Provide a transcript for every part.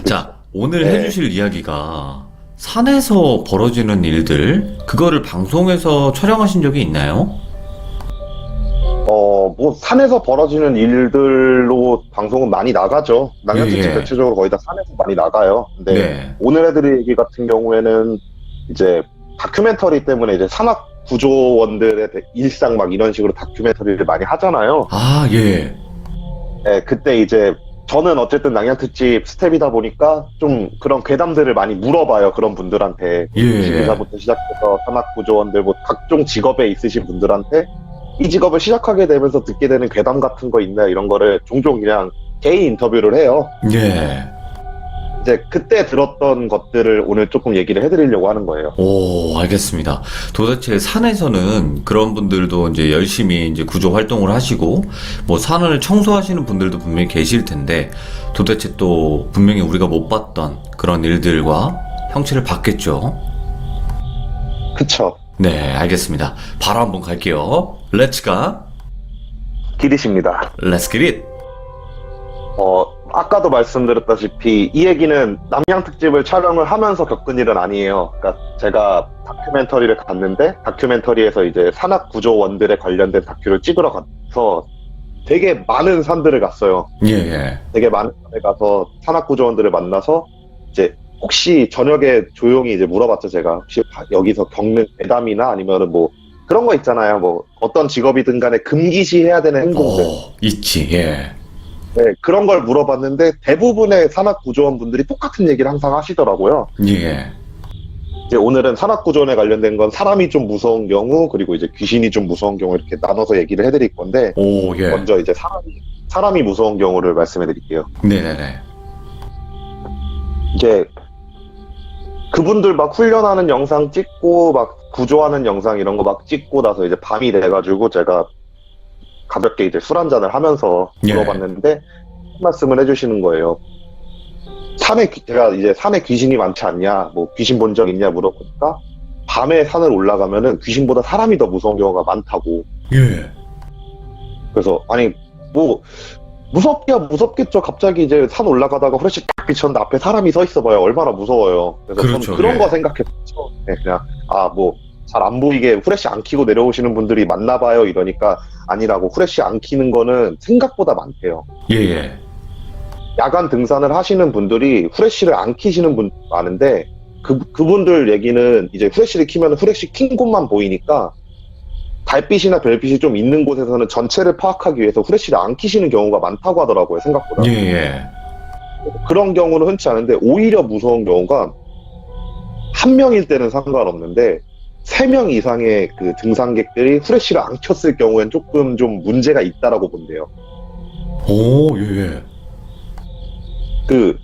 자, 오늘 네. 해주실 이야기가 산에서 벌어지는 일들, 그거를 방송에서 촬영하신 적이 있나요? 뭐, 산에서 벌어지는 일들로 방송은 많이 나가죠. 낭양특집 예, 예. 대체적으로 거의 다 산에서 많이 나가요. 근데 네. 오늘 해드릴 얘기 같은 경우에는 이제 다큐멘터리 때문에 이제 산악 구조원들의 일상 막 이런 식으로 다큐멘터리를 많이 하잖아요. 아, 예. 네, 그때 이제 저는 어쨌든 낭양특집 스텝이다 보니까 좀 그런 괴담들을 많이 물어봐요. 그런 분들한테. 예, 예. 기사부터 시작해서 산악 구조원들, 뭐 각종 직업에 있으신 분들한테 이 직업을 시작하게 되면서 듣게 되는 괴담 같은 거 있나 이런 거를 종종 그냥 개인 인터뷰를 해요. 예. 이제 그때 들었던 것들을 오늘 조금 얘기를 해드리려고 하는 거예요. 오, 알겠습니다. 도대체 산에서는 그런 분들도 이제 열심히 이제 구조 활동을 하시고, 뭐 산을 청소하시는 분들도 분명히 계실 텐데, 도대체 또 분명히 우리가 못 봤던 그런 일들과 형체를 봤겠죠? 그쵸. 네, 알겠습니다. 바로 한번 갈게요. Let's go. 기리십니다. Let's get it. 아까도 말씀드렸다시피 이 얘기는 남양 특집을 촬영을 하면서 겪은 일은 아니에요. 그러니까 제가 다큐멘터리를 갔는데 다큐멘터리에서 이제 산악 구조원들에 관련된 다큐를 찍으러 가서 되게 많은 산들을 갔어요. 예, 예. 되게 많은 산에 가서 산악 구조원들을 만나서 이제 혹시 저녁에 조용히 이제 물어봤죠. 제가 혹시 여기서 겪는 괴담이나 아니면은 뭐 그런 거 있잖아요. 뭐 어떤 직업이든 간에 금기시해야 되는 행동들. 있지, 예. 네, 그런 걸 물어봤는데 대부분의 산악구조원분들이 똑같은 얘기를 항상 하시더라고요. 예. 이제 오늘은 산악구조원에 관련된 건 사람이 좀 무서운 경우 그리고 이제 귀신이 좀 무서운 경우 이렇게 나눠서 얘기를 해드릴 건데 오, 예. 먼저 이제 사람이 무서운 경우를 말씀해 드릴게요. 네네네. 이제 그분들 막 훈련하는 영상 찍고 막 구조하는 영상 이런 거 막 찍고 나서 이제 밤이 돼가지고 제가 가볍게 이제 술 한잔을 하면서 예. 물어봤는데 한 말씀을 해주시는 거예요. 제가 이제 산에 귀신이 많지 않냐, 뭐 귀신 본 적 있냐 물어보니까 밤에 산을 올라가면은 귀신보다 사람이 더 무서운 경우가 많다고. 예. 그래서 아니 뭐 무섭겠죠. 갑자기 이제 산 올라가다가 후레쉬 딱 비쳤는데 앞에 사람이 서 있어봐요. 얼마나 무서워요. 그래서 그렇죠, 저는 그런 예. 거 생각했죠. 네, 그냥 뭐 잘 안 보이게 후레쉬 안 켜고 내려오시는 분들이 많나 봐요. 이러니까 아니라고, 후레쉬 안 켜는 거는 생각보다 많대요. 예, 예. 야간 등산을 하시는 분들이 후레쉬를 안 켜시는 분 많은데 그분들 얘기는 이제 후레쉬를 켜면 후레쉬 킨 곳만 보이니까 달빛이나 별빛이 좀 있는 곳에서는 전체를 파악하기 위해서 후레쉬를 안 켜시는 경우가 많다고 하더라고요. 생각보다. 예, 예. 그런 경우는 흔치 않은데 오히려 무서운 경우가 한 명일 때는 상관없는데 3명 이상의 그 등산객들이 후레쉬를 안 켰을 경우엔 조금 좀 문제가 있다라고 본대요. 오, 예, 예.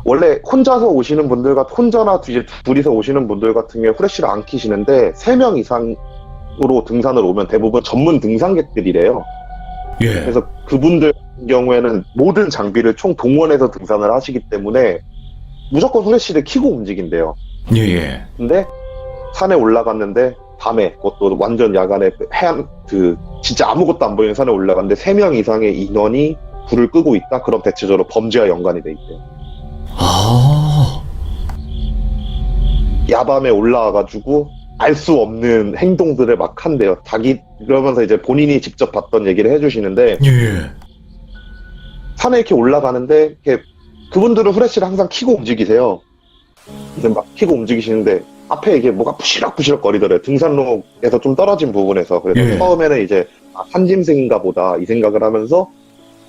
원래 혼자서 오시는 분들 혼자나 이제 둘이서 오시는 분들 같은 경우에 후레쉬를 안 켜시는데 3명 이상으로 등산을 오면 대부분 전문 등산객들이래요. 예. 그래서 그분들 같은 경우에는 모든 장비를 총 동원해서 등산을 하시기 때문에 무조건 후레쉬를 켜고 움직인대요. 예, 예. 근데 산에 올라갔는데 밤에, 그것도 완전 야간에 진짜 아무것도 안 보이는 산에 올라갔는데 3명 이상의 인원이 불을 끄고 있다? 그럼 대체적으로 범죄와 연관이 돼 있대요. 아, 야밤에 올라와가지고 알 수 없는 행동들을 막 한대요. 그러면서 이제 본인이 직접 봤던 얘기를 해주시는데 예, 예. 산에 이렇게 올라가는데 그분들은 후레쉬를 항상 켜고 움직이세요. 근데 막 켜고 움직이시는데 앞에 이게 뭐가 부시럭부시럭 거리더래요. 등산로에서 좀 떨어진 부분에서. 그래서 예. 처음에는 이제 산짐승인가 보다 이 생각을 하면서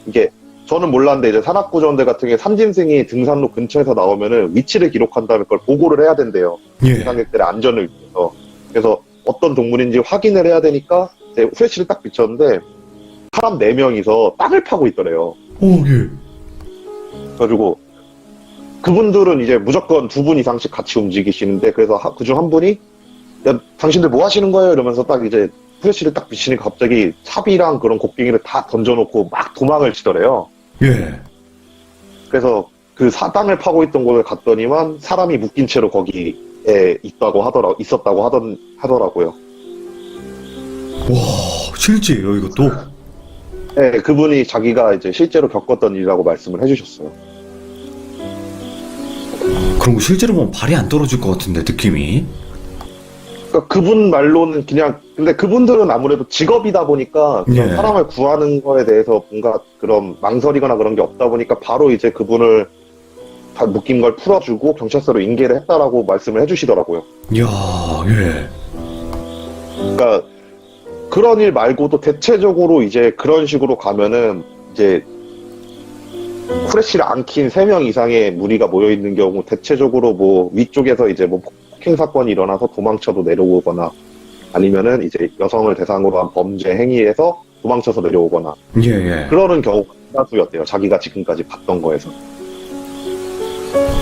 이게 저는 몰랐는데 이제 산악구조원들 같은 경우에 산짐승이 등산로 근처에서 나오면은 위치를 기록한 다음에 그걸 보고를 해야 된대요. 예. 등산객들의 안전을 위해서. 그래서 어떤 동물인지 확인을 해야 되니까 이제 후레쉬를 딱 비쳤는데 사람 4명이서 땅을 파고 있더래요. 오, 예. 그래가지고 그분들은 이제 무조건 2분 이상씩 같이 움직이시는데 그래서 그중 한 분이 야, 당신들 뭐 하시는 거예요? 이러면서 딱 이제 후레쉬를 딱 비치니까 갑자기 삽이랑 그런 곡괭이를 다 던져놓고 막 도망을 치더래요. 예. 그래서 그 땅을 파고 있던 곳을 갔더니만 사람이 묶인 채로 거기에 있었다고 하더라고요. 와, 실제예요, 이것도? 네, 그분이 자기가 이제 실제로 겪었던 일이라고 말씀을 해주셨어요. 그런 거 실제로 보면 발이 안 떨어질 것 같은데, 느낌이. 그러니까 그분 말로는 그냥, 근데 그분들은 아무래도 직업이다 보니까 그런 예. 사람을 구하는 거에 대해서 뭔가 그런 망설이거나 그런 게 없다 보니까 바로 이제 그분을 다 묶인 걸 풀어주고 경찰서로 인계를 했다라고 말씀을 해주시더라고요. 이야, 예. 그러니까 그런 일 말고도 대체적으로 이제 그런 식으로 가면은 이제 후레쉬를 안 킨 3명 이상의 무리가 모여 있는 경우 대체적으로 뭐 위쪽에서 이제 뭐 폭행 사건이 일어나서 도망쳐도 내려오거나 아니면은 이제 여성을 대상으로 한 범죄 행위에서 도망쳐서 내려오거나 예, 예. 그러는 경우가 대다수였대요. 자기가 지금까지 봤던 거에서.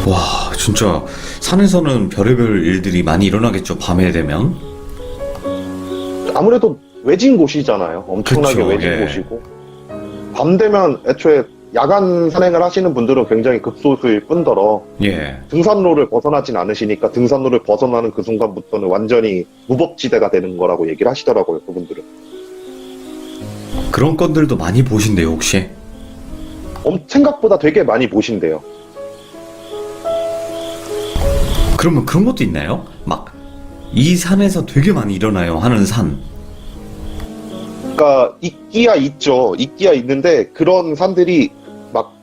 와, 진짜 산에서는 별의별 일들이 많이 일어나겠죠, 밤에 되면. 아무래도 외진 곳이잖아요. 엄청나게 그쵸, 외진 예. 곳이고 밤 되면 애초에 야간 산행을 하시는 분들은 굉장히 극소수일 뿐더러 예. 등산로를 벗어나진 않으시니까 등산로를 벗어나는 그 순간부터는 완전히 무법지대가 되는 거라고 얘기를 하시더라고요. 그분들은. 그런 건들도 많이 보신대요, 혹시? 생각보다 되게 많이 보신대요. 그러면 그런 것도 있나요? 막, 이 산에서 되게 많이 일어나요 하는 산. 그러니까 있기야 있죠. 있기야 있는데 그런 산들이 막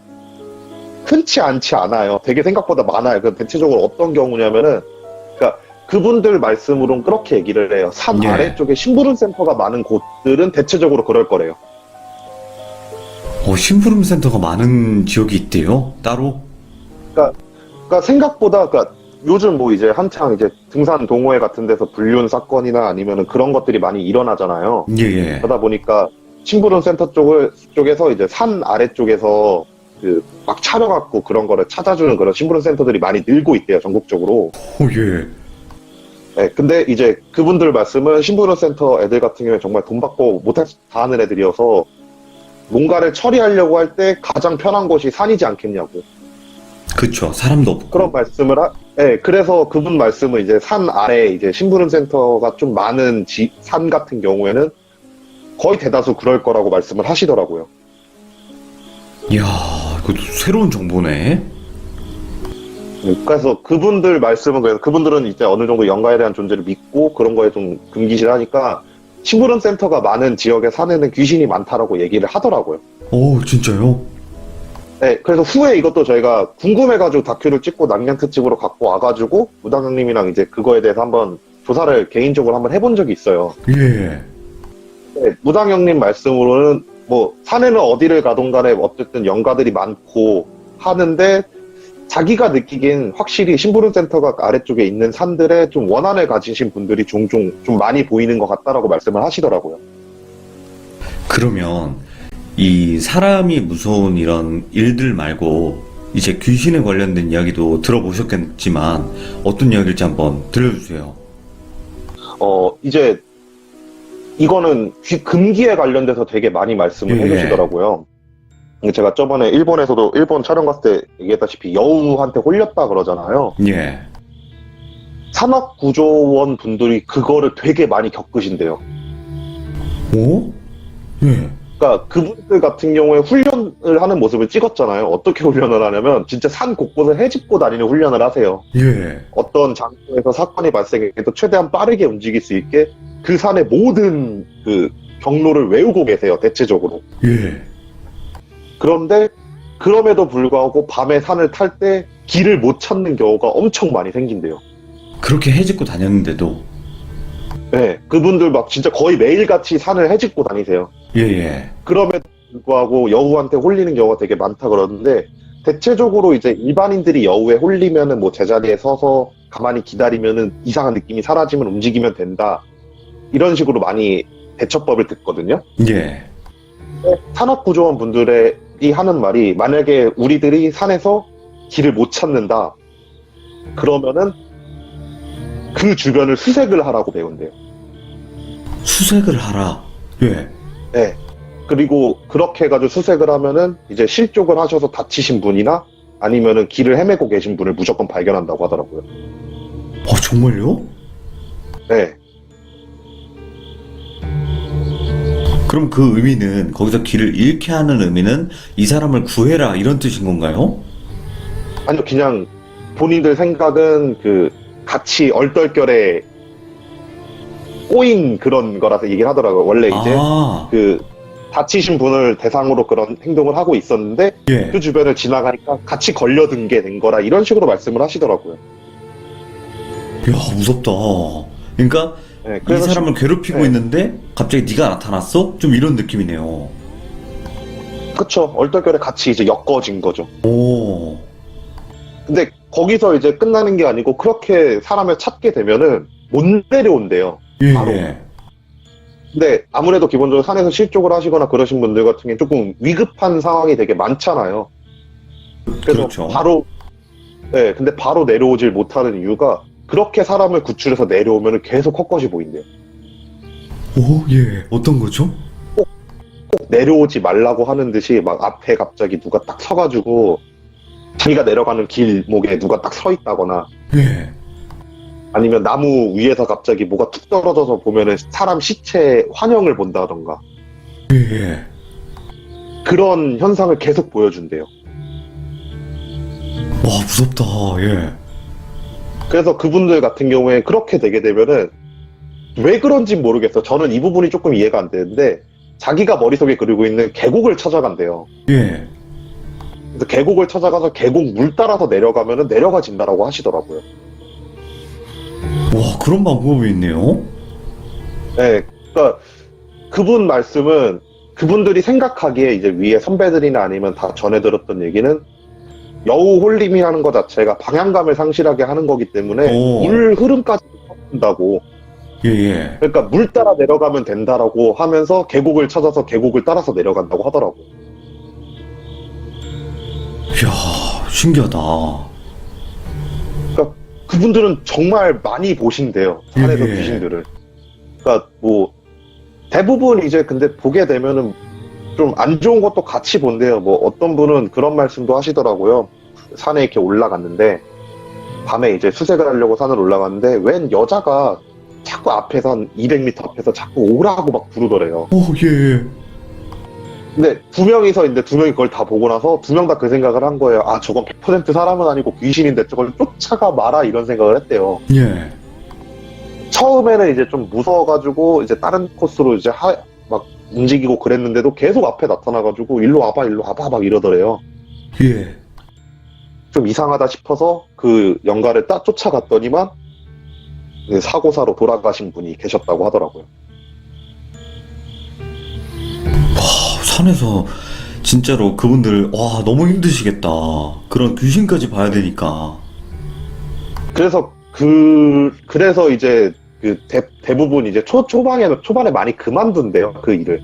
흔치 않지 않아요. 되게 생각보다 많아요. 그 대체적으로 어떤 경우냐면은 그러니까 그분들 말씀으로는 그렇게 얘기를 해요. 산 예. 아래쪽에 심부름 센터가 많은 곳들은 대체적으로 그럴 거래요. 심부름 센터가 많은 지역이 있대요, 따로? 그러니까 생각보다 그러니까 요즘 뭐 이제 한창 이제 등산 동호회 같은 데서 불륜 사건이나 아니면은 그런 것들이 많이 일어나잖아요. 예, 예. 그러다 보니까 심부름 센터 쪽에서 이제 산 아래쪽에서 그 막 차려갖고 그런 거를 찾아주는 그런 심부름 센터들이 많이 늘고 있대요, 전국적으로. 예. 네, 근데 이제 그분들 말씀은 심부름 센터 애들 같은 경우에 정말 돈 받고 못할 다 하는 애들이어서 뭔가를 처리하려고 할 때 가장 편한 곳이 산이지 않겠냐고. 그쵸. 사람도 없고. 그런 말씀을 네, 그래서 그분 말씀은 이제 산 아래 이제 심부름 센터가 좀 많은 산 같은 경우에는 거의 대다수 그럴 거라고 말씀을 하시더라고요. 이야, 그것도 새로운 정보네. 그래서 그분들 말씀은 그래서 그분들은 이제 어느 정도 영가에 대한 존재를 믿고 그런 거에 좀 금기실하니까 심부름 센터가 많은 지역의 산에는 귀신이 많다라고 얘기를 하더라고요. 오, 진짜요? 네, 그래서 후에 이것도 저희가 궁금해가지고 다큐를 찍고 남양 특집으로 갖고 와가지고 무당형님이랑 이제 그거에 대해서 한번 조사를 개인적으로 한번 해본 적이 있어요. 예. 네, 무당형님 말씀으로는 뭐 산에는 어디를 가든 간에 어쨌든 영가들이 많고 하는데 자기가 느끼기엔 확실히 심부름센터가 아래쪽에 있는 산들에 좀 원한을 가지신 분들이 종종 좀 많이 보이는 것 같다라고 말씀을 하시더라고요. 그러면 이 사람이 무서운 이런 일들 말고 이제 귀신에 관련된 이야기도 들어보셨겠지만 어떤 이야기일지 한번 들려주세요. 이제 이거는 금기에 관련돼서 되게 많이 말씀을 예. 해주시더라고요. 제가 저번에 일본에서도 일본 촬영 갔을 때 얘기했다시피 여우한테 홀렸다 그러잖아요. 예. 산악구조원 분들이 그거를 되게 많이 겪으신대요. 오? 예. 그러니까 그분들 같은 경우에 훈련을 하는 모습을 찍었잖아요. 어떻게 훈련을 하냐면 진짜 산 곳곳을 헤집고 다니는 훈련을 하세요. 예. 어떤 장소에서 사건이 발생해도 최대한 빠르게 움직일 수 있게 그 산의 모든 그 경로를 외우고 계세요. 대체적으로. 예. 그런데 그럼에도 불구하고 밤에 산을 탈 때 길을 못 찾는 경우가 엄청 많이 생긴대요. 그렇게 해집고 다녔는데도. 네, 그분들 막 진짜 거의 매일같이 산을 헤집고 다니세요. 예예. 그럼에도 불구하고 여우한테 홀리는 경우가 되게 많다 그러는데 대체적으로 이제 일반인들이 여우에 홀리면은 뭐 제자리에 서서 가만히 기다리면은 이상한 느낌이 사라지면 움직이면 된다. 이런 식으로 많이 대처법을 듣거든요. 예. 산악구조원 분들이 하는 말이 만약에 우리들이 산에서 길을 못 찾는다. 그러면은 그 주변을 수색을 하라고 배운대요. 수색을 하라. 예. 네. 그리고 그렇게 해가지고 수색을 하면은 이제 실족을 하셔서 다치신 분이나 아니면은 길을 헤매고 계신 분을 무조건 발견한다고 하더라고요. 정말요? 네. 그럼 그 의미는 거기서 길을 잃게 하는 의미는 이 사람을 구해라 이런 뜻인 건가요? 아니요, 그냥 본인들 생각은 그 같이 얼떨결에 꼬인 그런 거라서 얘기를 하더라고요. 원래 이제 아, 그 다치신 분을 대상으로 그런 행동을 하고 있었는데 예. 그 주변을 지나가니까 같이 걸려든 게 된 거라 이런 식으로 말씀을 하시더라고요. 야, 무섭다. 그러니까 네, 이 그래서 사람을 괴롭히고 네. 있는데 갑자기 네가 나타났어? 좀 이런 느낌이네요. 그쵸. 얼떨결에 같이 이제 엮어진 거죠. 오, 근데 거기서 이제 끝나는 게 아니고 그렇게 사람을 찾게 되면은 못 내려온대요. 예, 바로. 예. 근데 아무래도 기본적으로 산에서 실족을 하시거나 그러신 분들 같은 경우는 조금 위급한 상황이 되게 많잖아요. 그래서 그렇죠. 바로, 네, 근데 바로 내려오질 못하는 이유가 그렇게 사람을 구출해서 내려오면 계속 헛것이 보인대요. 오, 예. 어떤 거죠? 꼭 내려오지 말라고 하는 듯이 막 앞에 갑자기 누가 딱 서가지고 자기가 내려가는 길목에 누가 딱 서 있다거나 예. 아니면 나무 위에서 갑자기 뭐가 툭 떨어져서 보면은 사람 시체 환영을 본다던가 예, 예. 그런 현상을 계속 보여준대요. 와, 무섭다. 예. 그래서 그분들 같은 경우에 그렇게 되게 되면은 왜 그런지 모르겠어. 저는 이 부분이 조금 이해가 안 되는데 자기가 머릿속에 그리고 있는 계곡을 찾아간대요. 예. 그래서 계곡을 찾아가서 계곡 물 따라서 내려가면은 내려가진다라고 하시더라고요. 와, 그런 방법이 있네요. 네, 그러니까 그분 말씀은 그분들이 생각하기에 이제 위에 선배들이나 아니면 다 전해 들었던 얘기는 여우 홀림이라는 것 자체가 방향감을 상실하게 하는 거기 때문에 오. 물 흐름까지 찾는다고. 예, 예. 그러니까 물 따라 내려가면 된다라고 하면서 계곡을 찾아서 계곡을 따라서 내려간다고 하더라고요. 이야, 신기하다. 그러니까 그분들은 정말 많이 보신대요. 산에서 예. 귀신들을. 그러니까 뭐 대부분 이제 근데 보게 되면은 좀 안 좋은 것도 같이 본대요. 뭐 어떤 분은 그런 말씀도 하시더라고요. 산에 이렇게 올라갔는데 밤에 이제 수색을 하려고 산을 올라갔는데 웬 여자가 자꾸 앞에서 한 200m 앞에서 자꾸 오라고 막 부르더래요. 오, 예. 근데 두 명이서 있는데 두 명이 그걸 다 보고 나서 두 명 다 그 생각을 한 거예요. 아, 저건 100% 사람은 아니고 귀신인데 저걸 쫓아가 마라 이런 생각을 했대요. 예. 처음에는 이제 좀 무서워가지고 이제 다른 코스로 이제 막 움직이고 그랬는데도 계속 앞에 나타나가지고 일로 와봐 막 이러더래요. 예. 좀 이상하다 싶어서 그 연가를 딱 쫓아갔더니만 사고사로 돌아가신 분이 계셨다고 하더라고요. 산에서 진짜로 그분들, 와, 너무 힘드시겠다. 그런 귀신까지 봐야 되니까. 그래서 그래서 이제 그 대부분 이제 초반에 많이 그만둔대요, 그 일을.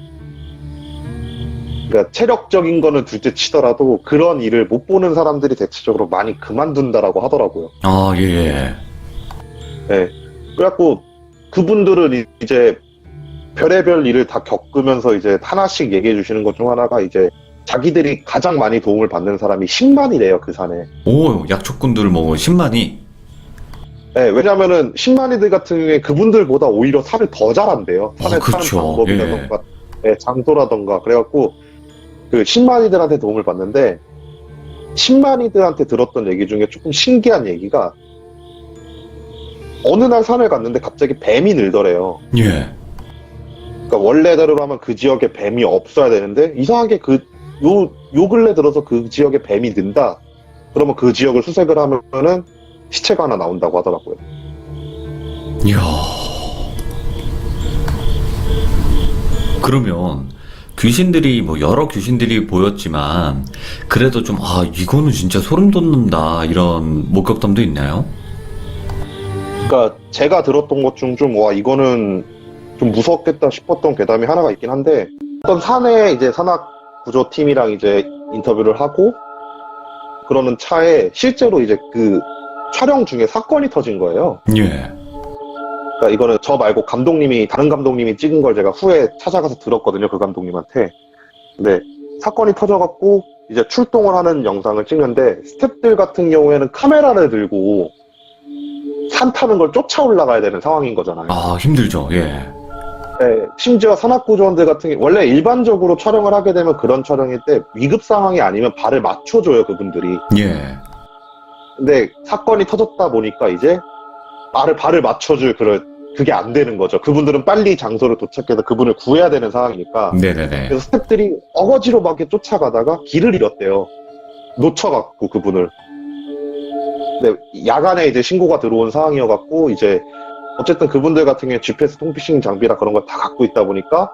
그러니까 체력적인 거는 둘째 치더라도 그런 일을 못 보는 사람들이 대체적으로 많이 그만둔다라고 하더라고요. 아, 예, 예. 네. 그래갖고 그분들은 이제 별의별 일을 다 겪으면서 이제 하나씩 얘기해 주시는 것 중 하나가 이제 자기들이 가장 많이 도움을 받는 사람이 10만이래요, 그 산에. 오, 약초꾼들 뭐 10만이. 네, 왜냐면은 10만이들 같은 경우에 그분들보다 오히려 살을 더 잘한대요. 산에 사는 그렇죠. 방법이라던가, 네, 장소라던가. 그래갖고 그 10만이들한테 도움을 받는데 10만이들한테 들었던 얘기 중에 조금 신기한 얘기가 어느 날 산을 갔는데 갑자기 뱀이 늘더래요. 예. 그러니까 원래대로 하면 그 지역에 뱀이 없어야 되는데 이상하게 요 근래 들어서 그 지역에 뱀이 는다. 그러면 그 지역을 수색을 하면은 시체가 하나 나온다고 하더라고요. 이야. 그러면 귀신들이 뭐 여러 귀신들이 보였지만 그래도 좀 이거는 진짜 소름 돋는다 이런 목격담도 있나요? 그러니까 제가 들었던 것 중 좀 와 이거는 좀 무섭겠다 싶었던 괴담이 하나가 있긴 한데 어떤 산에 이제 산악 구조팀이랑 이제 인터뷰를 하고 그러는 차에 실제로 이제 그 촬영 중에 사건이 터진 거예요. 예. 그러니까 이거는 저 말고 다른 감독님이 찍은 걸 제가 후에 찾아가서 들었거든요, 그 감독님한테. 근데 사건이 터져갖고 이제 출동을 하는 영상을 찍는데 스태프들 같은 경우에는 카메라를 들고 산 타는 걸 쫓아 올라가야 되는 상황인 거잖아요. 힘들죠. 예. 네, 심지어 산악구조원들 같은 게 원래 일반적으로 촬영을 하게 되면 그런 촬영일 때 위급 상황이 아니면 발을 맞춰줘요, 그분들이. 예. 근데 사건이 터졌다 보니까 이제 발을 맞춰줄 그게 안 되는 거죠. 그분들은 빨리 장소를 도착해서 그분을 구해야 되는 상황이니까. 네네네. 그래서 스태프들이 어거지로 막 이렇게 쫓아가다가 길을 잃었대요. 놓쳐갖고 그분을. 근데 야간에 이제 신고가 들어온 상황이어갖고 이제 어쨌든 그분들 같은 경우에 GPS 통피싱 장비라 그런 걸 다 갖고 있다 보니까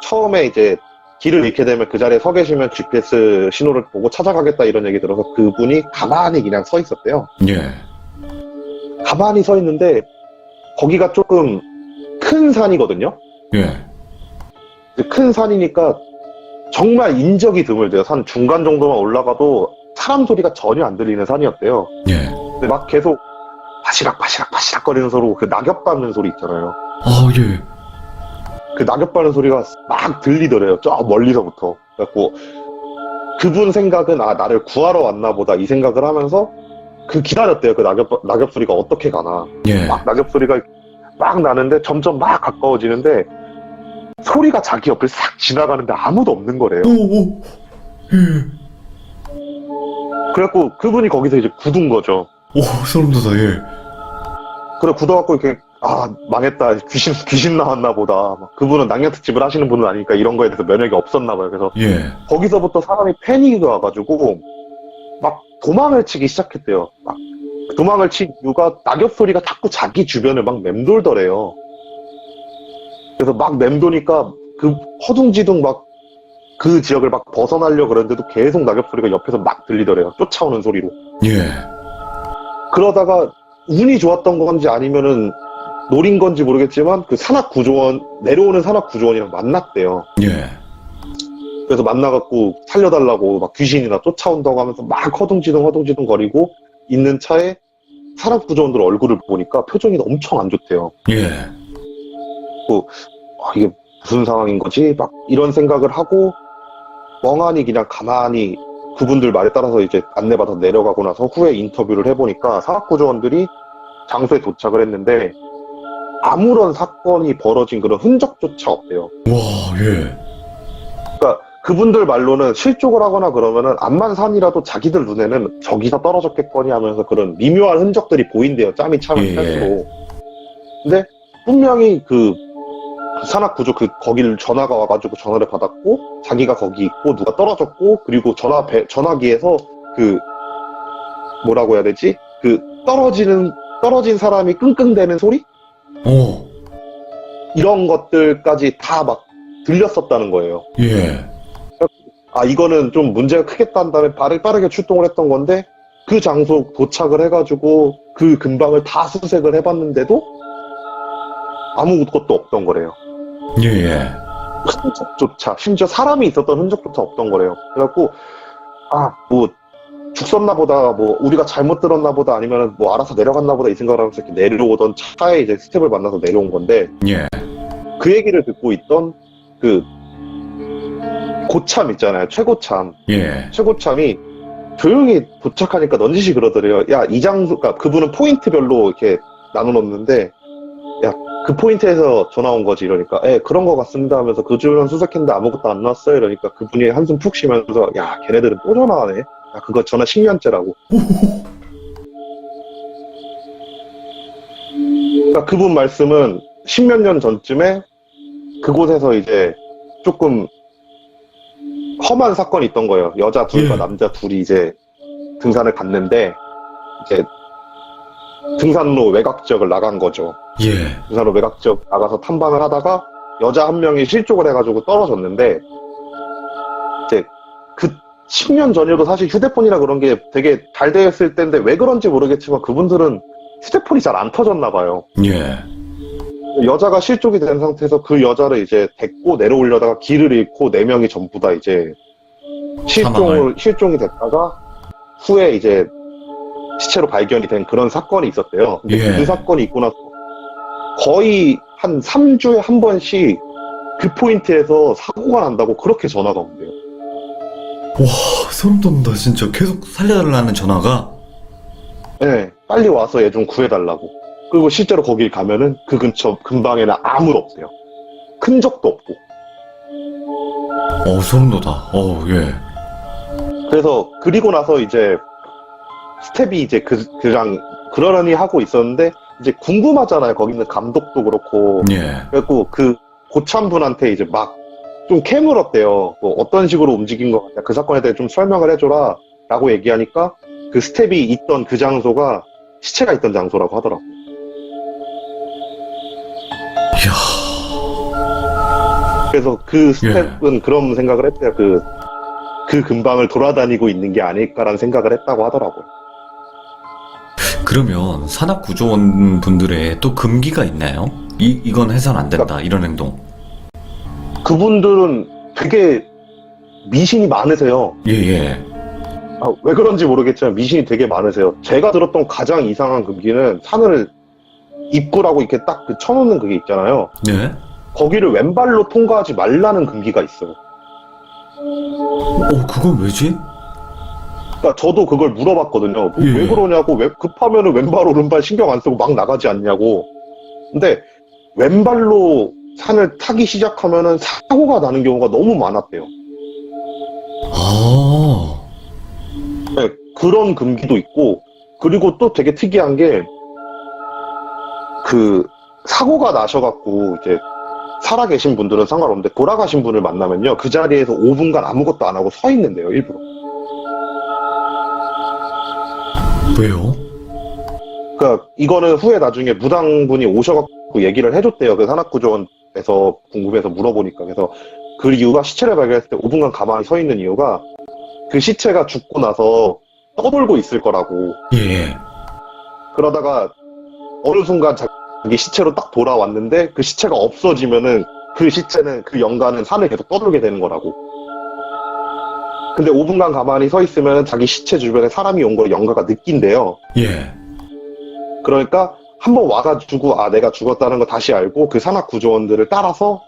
처음에 이제 길을 잃게 되면 그 자리에 서 계시면 GPS 신호를 보고 찾아가겠다 이런 얘기 들어서 그분이 가만히 그냥 서 있었대요. 예. 가만히 서 있는데 거기가 조금 큰 산이거든요. 예. 큰 산이니까 정말 인적이 드물대요. 산 중간 정도만 올라가도 사람 소리가 전혀 안 들리는 산이었대요. 예. 근데 막 계속 바시락 거리는 소리, 그 낙엽 밟는 소리 있잖아요. 아, 예. 그 낙엽 밟는 소리가 막 들리더래요. 저 멀리서부터. 그래갖고 그분 생각은 나를 구하러 왔나 보다 이 생각을 하면서 기다렸대요. 그 낙엽 소리가 어떻게 가나. 예. 막 낙엽 소리가 막 나는데 점점 막 가까워지는데 소리가 자기 옆을 싹 지나가는데 아무도 없는 거래요. 오. 예. 그래갖고 그분이 거기서 이제 굳은 거죠. 오, 소름 돋아. 예. 그래 굳어갖고 이렇게 망했다, 귀신 나왔나 보다. 막 그분은 낭년특집을 하시는 분은 아니니까 이런 거에 대해서 면역이 없었나 봐요. 그래서 예. 거기서부터 사람이 패닉이 와가지고 막 도망을 치기 시작했대요. 막 도망을 친 이유가 낙엽 소리가 자꾸 자기 주변을 막 맴돌더래요. 그래서 막 맴도니까 그 허둥지둥 막 그 지역을 막 벗어나려고 그러는데도 계속 낙엽 소리가 옆에서 막 들리더래요. 쫓아오는 소리로. 예. 그러다가 운이 좋았던 건지 아니면은 노린 건지 모르겠지만 그 내려오는 산악구조원이랑 만났대요. 예. 그래서 만나갖고 살려달라고 막 귀신이나 쫓아온다고 하면서 막 허둥지둥 거리고 있는 차에 산악구조원들 얼굴을 보니까 표정이 엄청 안 좋대요. 예. 이게 무슨 상황인 거지? 막 이런 생각을 하고 멍하니 그냥 가만히 그분들 말에 따라서 이제 안내받아서 내려가고 나서 후에 인터뷰를 해보니까 산악구조원들이 장소에 도착을 했는데 아무런 사건이 벌어진 그런 흔적조차 없대요. 와, 예. 그러니까 그분들 말로는 실족을 하거나 그러면은 암만 산이라도 자기들 눈에는 저기서 떨어졌겠거니 하면서 그런 미묘한 흔적들이 보인대요. 짬이 차면 예. 찰수록. 근데 분명히 그 산악구조 거기를 전화가 와가지고 전화를 받았고 자기가 거기 있고 누가 떨어졌고 그리고 전화기에서 뭐라고 해야 되지? 떨어진 사람이 끙끙대는 소리? 오. 이런 것들까지 다 막 들렸었다는 거예요. 예. 이거는 좀 문제가 크겠다는 다음에 빠르게 출동을 했던 건데 그 장소 도착을 해가지고 그 근방을 다 수색을 해봤는데도 아무것도 없던 거래요. 예. 흔적조차, 심지어 사람이 있었던 흔적조차 없던 거래요. 그래갖고 뭐 죽었나 보다, 뭐 우리가 잘못 들었나 보다, 아니면 뭐 알아서 내려갔나 보다 이 생각을 하면서 이렇게 내려오던 차에 이제 스텝을 만나서 내려온 건데 예. 그 얘기를 듣고 있던 그 고참 있잖아요. 최고참. 예. 최고참이 조용히 도착하니까 넌지시 그러더래요. 야, 이 장소, 그러니까 그분은 포인트별로 이렇게 나눠놓는데, 야, 그 포인트에서 전화 온 거지 이러니까, 그런 거 같습니다 하면서 그 주변 수색했는데 아무것도 안 나왔어요 이러니까 그분이 한숨 푹 쉬면서, 야, 걔네들은 또 전화하네. 야, 그거 전화 10년째라고. 그러니까 그분 말씀은 10몇 년 전쯤에 그곳에서 이제 조금 험한 사건이 있던 거예요. 여자 둘과 남자 둘이 이제 등산을 갔는데 이제 등산로 외곽 지역을 나간 거죠. 예. 등산로 외곽 지역 나가서 탐방을 하다가 여자 한 명이 실족을 해가지고 떨어졌는데 이제 그 10년 전이어도 사실 휴대폰이나 그런 게 되게 잘 되어 있을 때인데 왜 그런지 모르겠지만 그분들은 휴대폰이 잘 안 터졌나 봐요. 예. 여자가 실족이 된 상태에서 그 여자를 이제 데리고 내려오려다가 길을 잃고 4명이 전부 다 이제 실종이 됐다가 후에 이제 시체로 발견이 된 그런 사건이 있었대요. 근데 예. 그 사건이 있고 나서 거의 한 3주에 한 번씩 그 포인트에서 사고가 난다고 그렇게 전화가 온대요. 와, 소름 돋는다. 진짜 계속 살려달라는 전화가. 네, 빨리 와서 얘 좀 구해달라고. 그리고 실제로 거길 가면은 그 근처 근방에는 아무도 없대요. 적도 없고. 소름 돋아. 예. 그래서 그리고 나서 이제 스텝이 이제 그랑 그러려니 하고 있었는데 이제 궁금하잖아요. 거기 있는 감독도 그렇고. 예. 그래갖고 그 고참분한테 이제 막 좀 캐물었대요. 뭐 어떤 식으로 움직인 것 같냐. 그 사건에 대해 좀 설명을 해줘라. 라고 얘기하니까 그 스텝이 있던 그 장소가 시체가 있던 장소라고 하더라고요. 이야. 그래서 그 스텝은 그런 생각을 했대요. 그 근방을 돌아다니고 있는 게 아닐까라는 생각을 했다고 하더라고요. 그러면 산악구조원 분들의 또 금기가 있나요? 이건 해선 안 된다. 이런 행동. 그분들은 되게 미신이 많으세요. 예. 왜 그런지 모르겠지만 미신이 되게 많으세요. 제가 들었던 가장 이상한 금기는 산을 입구라고 이렇게 딱 그 쳐놓는 그게 있잖아요. 네. 거기를 왼발로 통과하지 말라는 금기가 있어요. 그건 왜지? 그러니까 저도 그걸 물어봤거든요. 예. 왜 그러냐고, 왜 급하면은 왼발 오른발 신경 안 쓰고 막 나가지 않냐고. 근데 왼발로 산을 타기 시작하면은 사고가 나는 경우가 너무 많았대요. 네, 그런 금기도 있고, 그리고 또 되게 특이한 게, 사고가 나셔갖고, 이제, 살아계신 분들은 상관없는데, 돌아가신 분을 만나면요, 그 자리에서 5분간 아무것도 안 하고 서 있는데요, 일부러. 왜요? 그러니까, 이거는 후에 나중에 무당분이 오셔갖고 얘기를 해줬대요. 그 산악구조원에서 궁금해서 물어보니까. 그래서 그 이유가 시체를 발견했을 때 5분간 가만히 서 있는 이유가, 그 시체가 죽고 나서 떠돌고 있을 거라고. 예. 그러다가 어느 순간 자기 시체로 딱 돌아왔는데 그 시체가 없어지면은 그 시체는 그 영가는 산을 계속 떠돌게 되는 거라고. 근데 5분간 가만히 서 있으면 자기 시체 주변에 사람이 온 걸 영가가 느낀대요. 예. 그러니까 한번 와가지고 내가 죽었다는 거 다시 알고 그 산악 구조원들을 따라서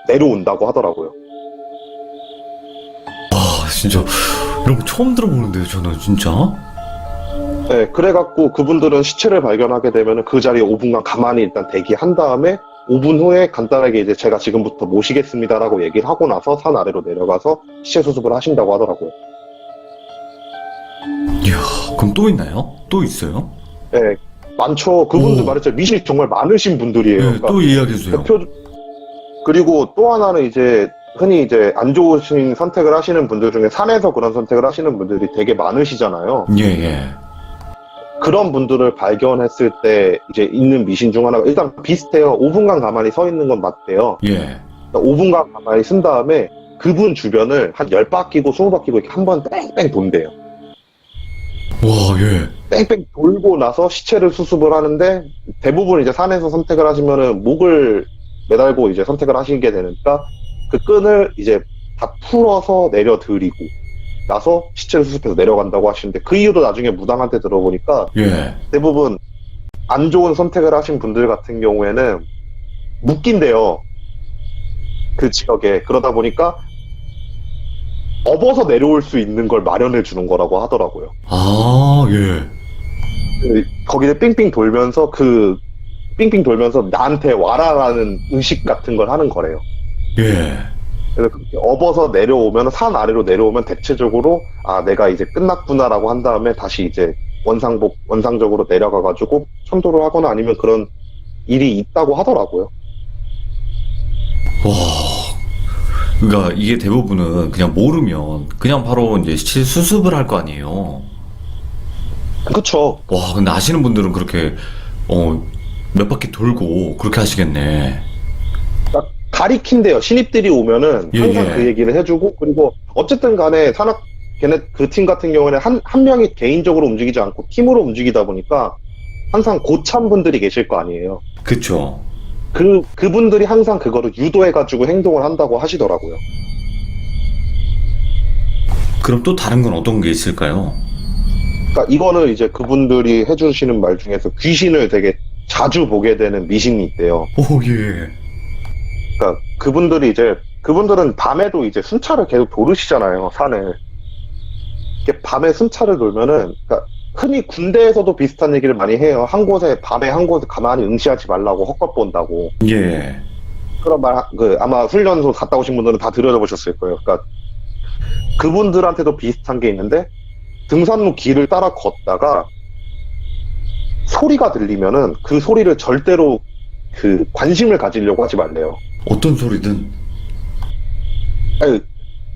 내려온다고 하더라고요. 진짜 이런 거 처음 들어보는데요, 저는 진짜. 네, 그래갖고 그분들은 시체를 발견하게 되면 그 자리에 5분간 가만히 일단 대기한 다음에 5분 후에 간단하게 이제 제가 지금부터 모시겠습니다라고 얘기를 하고 나서 산 아래로 내려가서 시체 수습을 하신다고 하더라고요. 이야, 그럼 또 있나요? 또 있어요? 네, 많죠. 그분들 말했죠. 미신이 정말 많으신 분들이에요. 네, 그러니까 또 이야기해주세요. 그리고 또 하나는 이제 흔히 이제 안 좋으신 선택을 하시는 분들 중에 산에서 그런 선택을 하시는 분들이 되게 많으시잖아요. 예. 그런 분들을 발견했을 때 이제 있는 미신 중 하나가 일단 비슷해요. 5분간 가만히 서 있는 건 맞대요. 예. 5분간 가만히 쓴 다음에 그분 주변을 한 10바퀴고 20바퀴고 이렇게 한 번 뺑뺑 돈대요. 와, 예. 뺑뺑 돌고 나서 시체를 수습을 하는데 대부분 이제 산에서 선택을 하시면은 목을 매달고 이제 선택을 하시게 되니까 그 끈을 이제 다 풀어서 내려드리고 나서 시체를 수습해서 내려간다고 하시는데 그 이유도 나중에 무당한테 들어보니까 예. 대부분 안 좋은 선택을 하신 분들 같은 경우에는 묶인대요. 그 지역에. 그러다 보니까 업어서 내려올 수 있는 걸 마련해 주는 거라고 하더라고요. 예. 거기를 삥삥 돌면서 삥삥 돌면서 나한테 와라라는 의식 같은 걸 하는 거래요. 예. 그래서 그렇게 업어서 내려오면 산 아래로 내려오면 대체적으로 내가 이제 끝났구나라고 한 다음에 다시 이제 원상적으로 내려가가지고 천도를 하거나 아니면 그런 일이 있다고 하더라고요. 와. 그러니까 이게 대부분은 그냥 모르면 그냥 바로 이제 시체 수습을 할 거 아니에요. 그쵸. 와, 근데 아시는 분들은 그렇게 몇 바퀴 돌고 그렇게 하시겠네. 가리킨대요. 신입들이 오면은 항상 그 얘기를 해주고, 그리고 어쨌든 간에 걔네 그 팀 같은 경우에는 한 명이 개인적으로 움직이지 않고 팀으로 움직이다 보니까 항상 고참 분들이 계실 거 아니에요. 그쵸. 그분들이 항상 그거를 유도해가지고 행동을 한다고 하시더라고요. 그럼 또 다른 건 어떤 게 있을까요? 그러니까 이거는 이제 그분들이 해주시는 말 중에서 귀신을 되게 자주 보게 되는 미신이 있대요. 오, 예. 그러니까 그분들은 밤에도 이제 순찰을 계속 도르시잖아요, 산을. 이렇게 밤에 순찰을 돌면은, 그러니까 흔히 군대에서도 비슷한 얘기를 많이 해요. 밤에 한 곳에 가만히 응시하지 말라고 헛것 본다고. 예. 그런 말, 아마 훈련소 갔다 오신 분들은 다 들어보셨을 거예요. 그러니까 그분들한테도 비슷한 게 있는데, 등산로 길을 따라 걷다가 소리가 들리면은 그 소리를 절대로 관심을 가지려고 하지 말래요. 어떤 소리든. 아니,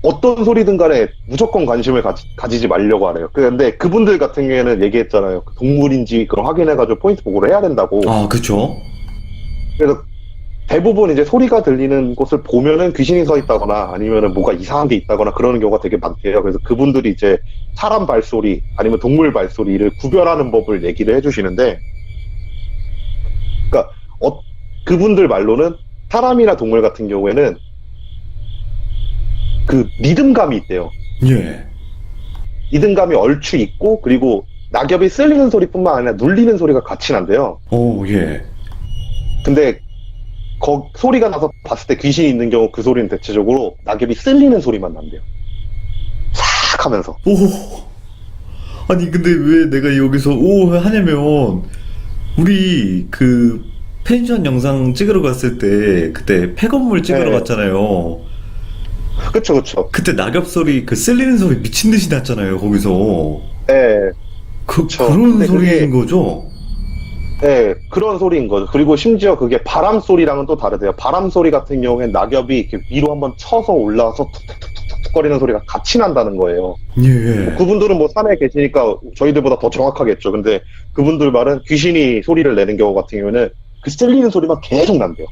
어떤 소리든 간에 무조건 관심을 가지지 말려고 하래요. 근데 그분들 같은 경우에는 얘기했잖아요. 동물인지 그걸 확인해가지고 포인트 보고를 해야 된다고. 아, 그쵸? 그래서 대부분 이제 소리가 들리는 곳을 보면은 귀신이 서 있다거나 아니면은 뭐가 이상한 게 있다거나 그러는 경우가 되게 많대요. 그래서 그분들이 이제 사람 발소리 아니면 동물 발소리를 구별하는 법을 얘기를 해주시는데, 그러니까 그분들 말로는 사람이나 동물 같은 경우에는 그 리듬감이 있대요. 예. 리듬감이 얼추 있고, 그리고 낙엽이 쓸리는 소리뿐만 아니라 눌리는 소리가 같이 난대요. 오, 예. 근데 소리가 나서 봤을 때 귀신이 있는 경우 그 소리는 대체적으로 낙엽이 쓸리는 소리만 난대요. 싹 하면서. 오. 아니, 근데 왜 내가 여기서 오 하냐면, 우리 그 펜션 영상 찍으러 갔을 때, 그때 폐건물 찍으러 네. 갔잖아요. 그쵸, 그쵸. 그때 낙엽 소리, 그 쓸리는 소리 미친 듯이 났잖아요, 거기서. 예, 그런 근데 소리인 거죠? 예, 그런 소리인 거죠. 그리고 심지어 그게 바람 소리랑은 또 다르대요. 바람 소리 같은 경우엔 낙엽이 이렇게 위로 한번 쳐서 올라와서 툭툭툭툭 거리는 소리가 같이 난다는 거예요. 예. 그분들은 뭐 산에 계시니까 저희들보다 더 정확하겠죠. 근데 그분들 말은 귀신이 소리를 내는 경우 같은 경우에는 그 쓸리는 소리만 계속 난대요.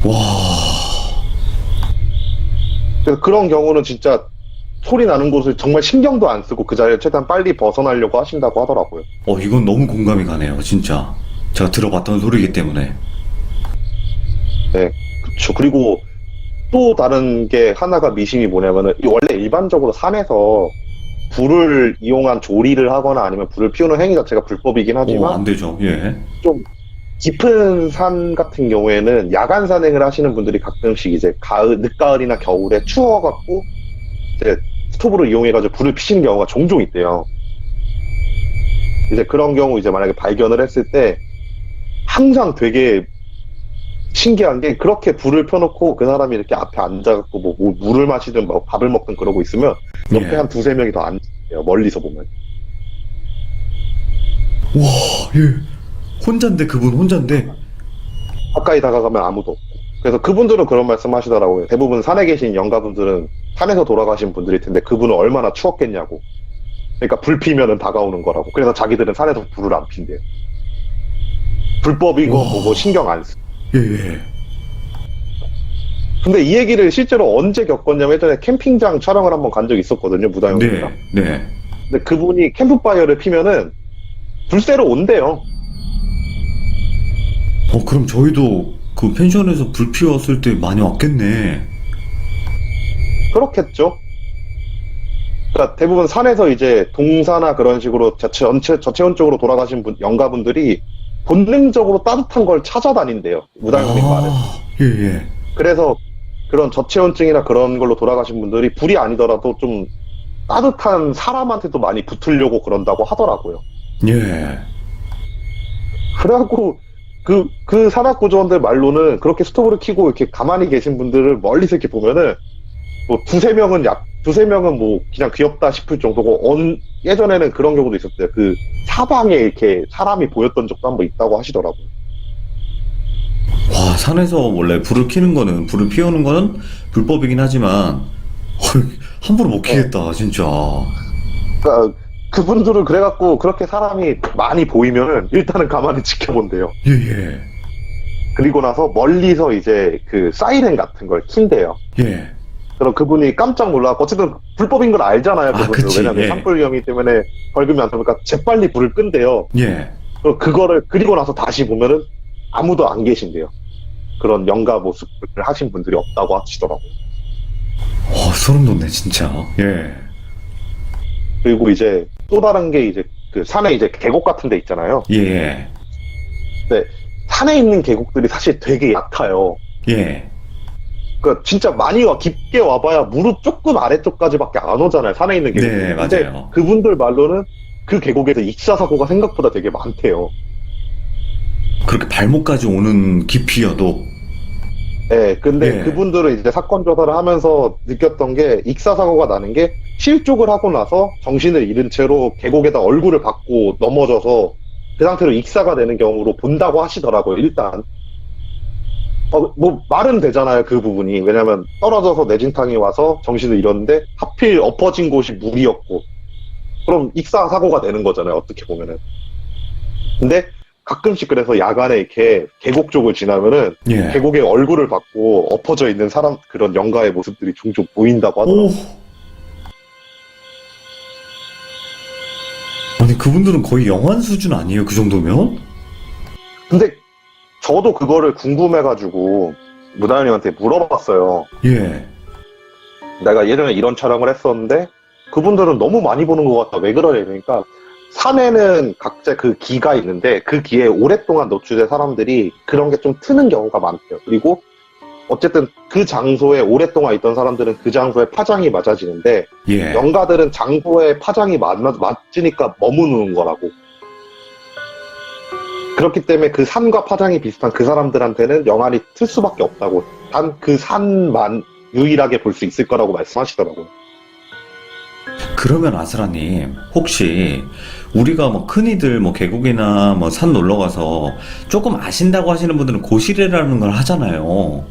와. 그래서 그런 경우는 진짜 소리 나는 곳을 정말 신경도 안 쓰고 그 자리를 최대한 빨리 벗어나려고 하신다고 하더라고요. 이건 너무 공감이 가네요, 진짜. 제가 들어봤던 소리이기 때문에. 네, 그쵸. 그리고 또 다른 게 하나가 미심이 뭐냐면은, 원래 일반적으로 산에서 불을 이용한 조리를 하거나 아니면 불을 피우는 행위 자체가 불법이긴 하지만, 안 되죠. 예. 좀 깊은 산 같은 경우에는 야간 산행을 하시는 분들이 가끔씩 이제 늦가을이나 겨울에 추워갖고 이제 스토브를 이용해가지고 불을 피시는 경우가 종종 있대요. 이제 그런 경우 이제 만약에 발견을 했을 때 항상 되게 신기한 게, 그렇게 불을 펴놓고 그 사람이 이렇게 앞에 앉아갖고 뭐 물을 마시든 뭐 밥을 먹든 그러고 있으면 옆에 예. 한 두세 명이 더 앉아요. 멀리서 보면. 와, 예. 혼잔데, 그분 혼잔데. 가까이 다가가면 아무도 없고. 그래서 그분들은 그런 말씀 하시더라고요. 대부분 산에 계신 영가분들은 산에서 돌아가신 분들일 텐데 그분은 얼마나 추웠겠냐고. 그러니까 불 피면은 다가오는 거라고. 그래서 자기들은 산에서 불을 안 핀대요. 불법이고 와. 뭐고 신경 안 쓰. 예, 예. 근데 이 얘기를 실제로 언제 겪었냐면, 예전에 캠핑장 촬영을 한번 간 적이 있었거든요, 무다형이랑. 네, 네. 근데 그분이 캠프파이어를 피면은 불새로 온대요. 그럼 저희도 그 펜션에서 불 피웠을 때 많이 왔겠네. 그렇겠죠. 그러니까 대부분 산에서 이제 동사나 그런 식으로 저체온적으로 돌아가신 영가분들이 본능적으로 따뜻한 걸 찾아다닌대요. 무당님 말은. 예, 예. 그래서 그런 저체온증이나 그런 걸로 돌아가신 분들이 불이 아니더라도 좀 따뜻한 사람한테도 많이 붙으려고 그런다고 하더라고요. 예. 그래갖고 그 산악구조원들 말로는 그렇게 스토브를 켜고 이렇게 가만히 계신 분들을 멀리서 이렇게 보면은 뭐 두세 명은 뭐 그냥 귀엽다 싶을 정도고, 예전에는 그런 경우도 있었대요. 그 사방에 이렇게 사람이 보였던 적도 한번 있다고 하시더라고요. 와, 산에서 원래 불을 피우는 거는 불법이긴 하지만, 함부로 못 키겠다, 진짜. 그러니까 그분들은 그래갖고 그렇게 사람이 많이 보이면은 일단은 가만히 지켜본대요. 예, 예. 그리고 나서 멀리서 이제 그 사이렌 같은 걸 킨대요. 예. 그럼 그분이 깜짝 놀라고, 어쨌든 불법인 걸 알잖아요, 그분들. 그치, 왜냐면 예. 산불경이기 때문에 벌금이 안 되니까 재빨리 불을 끈대요. 예. 그리고 나서 다시 보면은 아무도 안 계신대요. 그런 영가 모습을 하신 분들이 없다고 하시더라고요. 소름 돋네, 진짜. 예. 그리고 이제 또 다른 게 이제 그 산에 이제 계곡 같은 데 있잖아요. 예. 근데 산에 있는 계곡들이 사실 되게 얕아요. 예. 그러니까 진짜 많이 깊게 와봐야 무릎 조금 아래쪽까지밖에 안 오잖아요, 산에 있는 계곡. 네, 근데 맞아요. 그분들 말로는 그 계곡에서 익사사고가 생각보다 되게 많대요. 그렇게 발목까지 오는 깊이여도. 예, 근데 예. 그분들은 이제 사건 조사를 하면서 느꼈던 게 익사사고가 나는 게 실족을 하고 나서 정신을 잃은 채로 계곡에다 얼굴을 받고 넘어져서 그 상태로 익사가 되는 경우로 본다고 하시더라고요, 일단. 뭐, 말은 되잖아요, 그 부분이. 왜냐면 떨어져서 내진탕이 와서 정신을 잃었는데 하필 엎어진 곳이 물이었고. 그럼 익사사고가 되는 거잖아요, 어떻게 보면은. 근데 가끔씩 그래서 야간에 이렇게 계곡 쪽을 지나면은 예. 계곡에 얼굴을 받고 엎어져 있는 사람 그런 영가의 모습들이 종종 보인다고 하더라고요. 오. 아니, 그분들은 거의 영환 수준 아니에요, 그 정도면? 근데 저도 그거를 궁금해가지고 무다현님한테 물어봤어요. 예. 내가 예전에 이런 촬영을 했었는데 그분들은 너무 많이 보는 것 같다. 왜 그러냐? 그러니까 산에는 각자 그 기가 있는데 그 기에 오랫동안 노출된 사람들이 그런 게 좀 트는 경우가 많대요. 그리고 어쨌든 그 장소에 오랫동안 있던 사람들은 그 장소에 파장이 맞아지는데 예. 영가들은 장소에 파장이 맞으니까 머무는 거라고. 그렇기 때문에 그 산과 파장이 비슷한 그 사람들한테는 영안이 틀 수밖에 없다고. 단 그 산만 유일하게 볼 수 있을 거라고 말씀하시더라고요. 그러면 아스라님, 혹시 우리가 뭐 흔히들 뭐 계곡이나 뭐 산 놀러 가서 조금 아신다고 하시는 분들은 고시래라는 걸 하잖아요.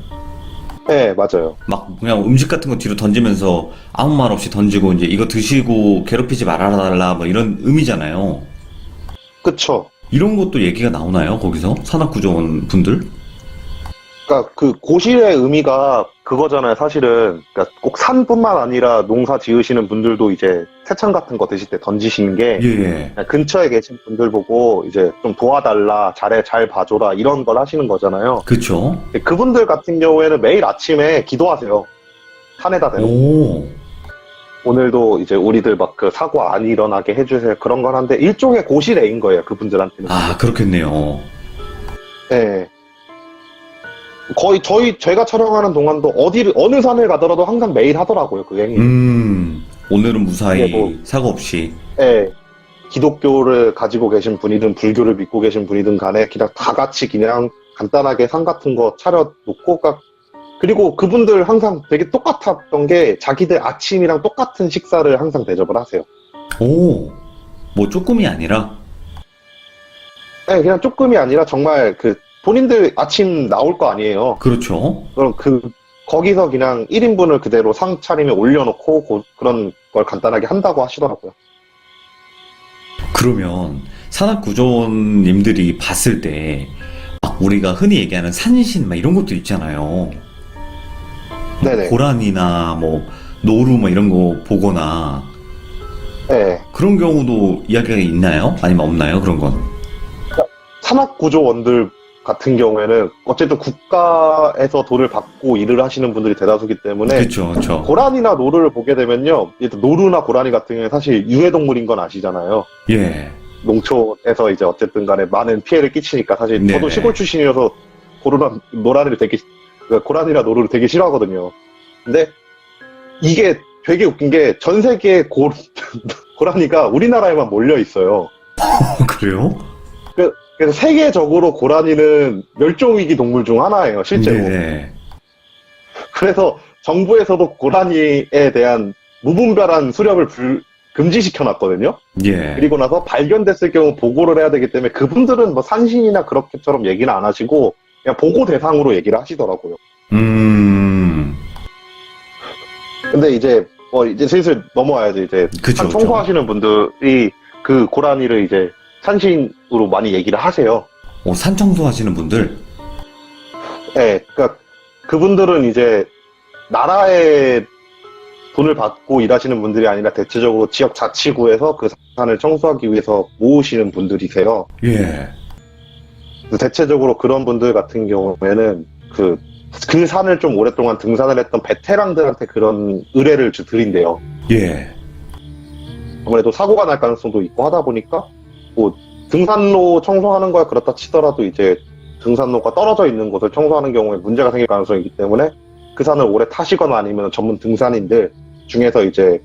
네, 맞아요. 막 그냥 음식 같은 거 뒤로 던지면서 아무 말 없이 던지고 이제 이거 드시고 괴롭히지 말아달라 뭐 이런 의미잖아요. 그쵸. 이런 것도 얘기가 나오나요? 거기서 산악구조원 분들? 그러니까 그 고실의 의미가 그거잖아요. 사실은 그러니까 꼭 산뿐만 아니라 농사 지으시는 분들도 이제 새참 같은 거 드실 때 던지시는 게 예. 그냥 근처에 계신 분들 보고 이제 좀 도와달라, 잘 봐줘라 이런 걸 하시는 거잖아요. 그쵸? 근데 그분들 같은 경우에는 매일 아침에 기도하세요. 산에다 대고. 오. 오늘도 이제 우리들 막 그 사고 안 일어나게 해주세요. 그런 건 한데 일종의 고실애인 거예요. 그분들한테는. 아, 그렇겠네요. 네. 거의 제가 촬영하는 동안도 어느 산을 가더라도 항상 매일 하더라고요. 그 행위. 오늘은 무사히 네, 뭐. 사고 없이. 네. 기독교를 가지고 계신 분이든 불교를 믿고 계신 분이든 간에 그냥 다 같이 그냥 간단하게 산 같은 거 차려놓고 그리고 그분들 항상 되게 똑같았던 게 자기들 아침이랑 똑같은 식사를 항상 대접을 하세요. 오. 뭐 조금이 아니라. 네, 그냥 조금이 아니라 정말 본인들 아침 나올 거 아니에요. 그렇죠. 그럼 거기서 그냥 1인분을 그대로 상 차림에 올려놓고 그런 걸 간단하게 한다고 하시더라고요. 그러면 산악구조원님들이 봤을 때 막 우리가 흔히 얘기하는 산신 막 이런 것도 있잖아요. 네네. 고란이나 뭐 노루 뭐 이런 거 보거나 네. 그런 경우도 이야기가 있나요? 아니면 없나요? 그런 건? 산악구조원들 같은 경우에는 어쨌든 국가에서 돈을 받고 일을 하시는 분들이 대다수기 때문에 그렇죠, 그렇죠. 고란이나 노루를 보게 되면요. 일단 노루나 고란이 같은 경우는 사실 유해동물인 건 아시잖아요. 예. 농촌에서 이제 어쨌든 간에 많은 피해를 끼치니까 사실 저도 네네. 시골 출신이어서 고란이나 노루를 되게 싫어하거든요. 근데 이게 되게 웃긴 게 전 세계에 고라니가 우리나라에만 몰려 있어요. 그래요? 그래서 세계적으로 고라니는 멸종위기 동물 중 하나예요, 실제로. 네. 그래서 정부에서도 고라니에 대한 무분별한 수렵을 금지시켜놨거든요. 예. 그리고 나서 발견됐을 경우 보고를 해야 되기 때문에 그분들은 뭐 산신이나 그렇게처럼 얘기는 안 하시고 그냥 보고 대상으로 얘기를 하시더라고요. 근데 이제 슬슬 넘어와야죠. 이제 그쵸, 산 청소하시는 분들이 그 고라니를 이제 산신으로 많이 얘기를 하세요. 산 청소 하시는 분들? 네, 그러니까 그분들은 이제 나라의 돈을 받고 일하시는 분들이 아니라 대체적으로 지역 자치구에서 그 산을 청소하기 위해서 모으시는 분들이세요. 예. 대체적으로 그런 분들 같은 경우에는 그 산을 좀 오랫동안 등산을 했던 베테랑들한테 그런 의뢰를 드린대요. 예. 아무래도 사고가 날 가능성도 있고 하다 보니까 뭐 등산로 청소하는 거야 그렇다 치더라도 이제 등산로가 떨어져 있는 곳을 청소하는 경우에 문제가 생길 가능성이 있기 때문에 그 산을 오래 타시거나 아니면 전문 등산인들 중에서 이제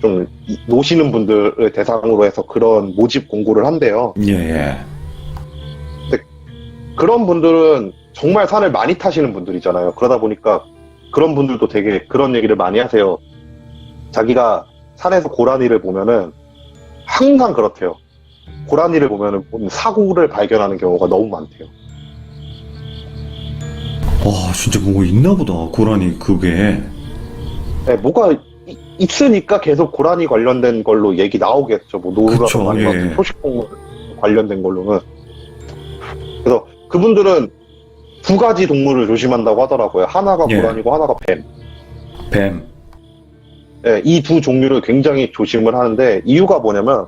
좀 노시는 분들을 대상으로 해서 그런 모집 공고를 한대요. 예. 그런 분들은 정말 산을 많이 타시는 분들이잖아요. 그러다 보니까 그런 분들도 되게 그런 얘기를 많이 하세요. 자기가 산에서 고라니를 보면은 항상 그렇대요. 고라니를 보면은 사고를 발견하는 경우가 너무 많대요. 와, 진짜 뭐가 있나 보다. 고라니 그게. 네, 뭐가 있으니까 계속 고라니 관련된 걸로 얘기 나오겠죠. 뭐 그쵸, 노루라든가 예. 아니면 초식동물 관련된 걸로는. 그래서 그분들은 두 가지 동물을 조심한다고 하더라고요. 하나가 예. 고라니고 하나가 뱀. 뱀. 네, 이 두 종류를 굉장히 조심을 하는데 이유가 뭐냐면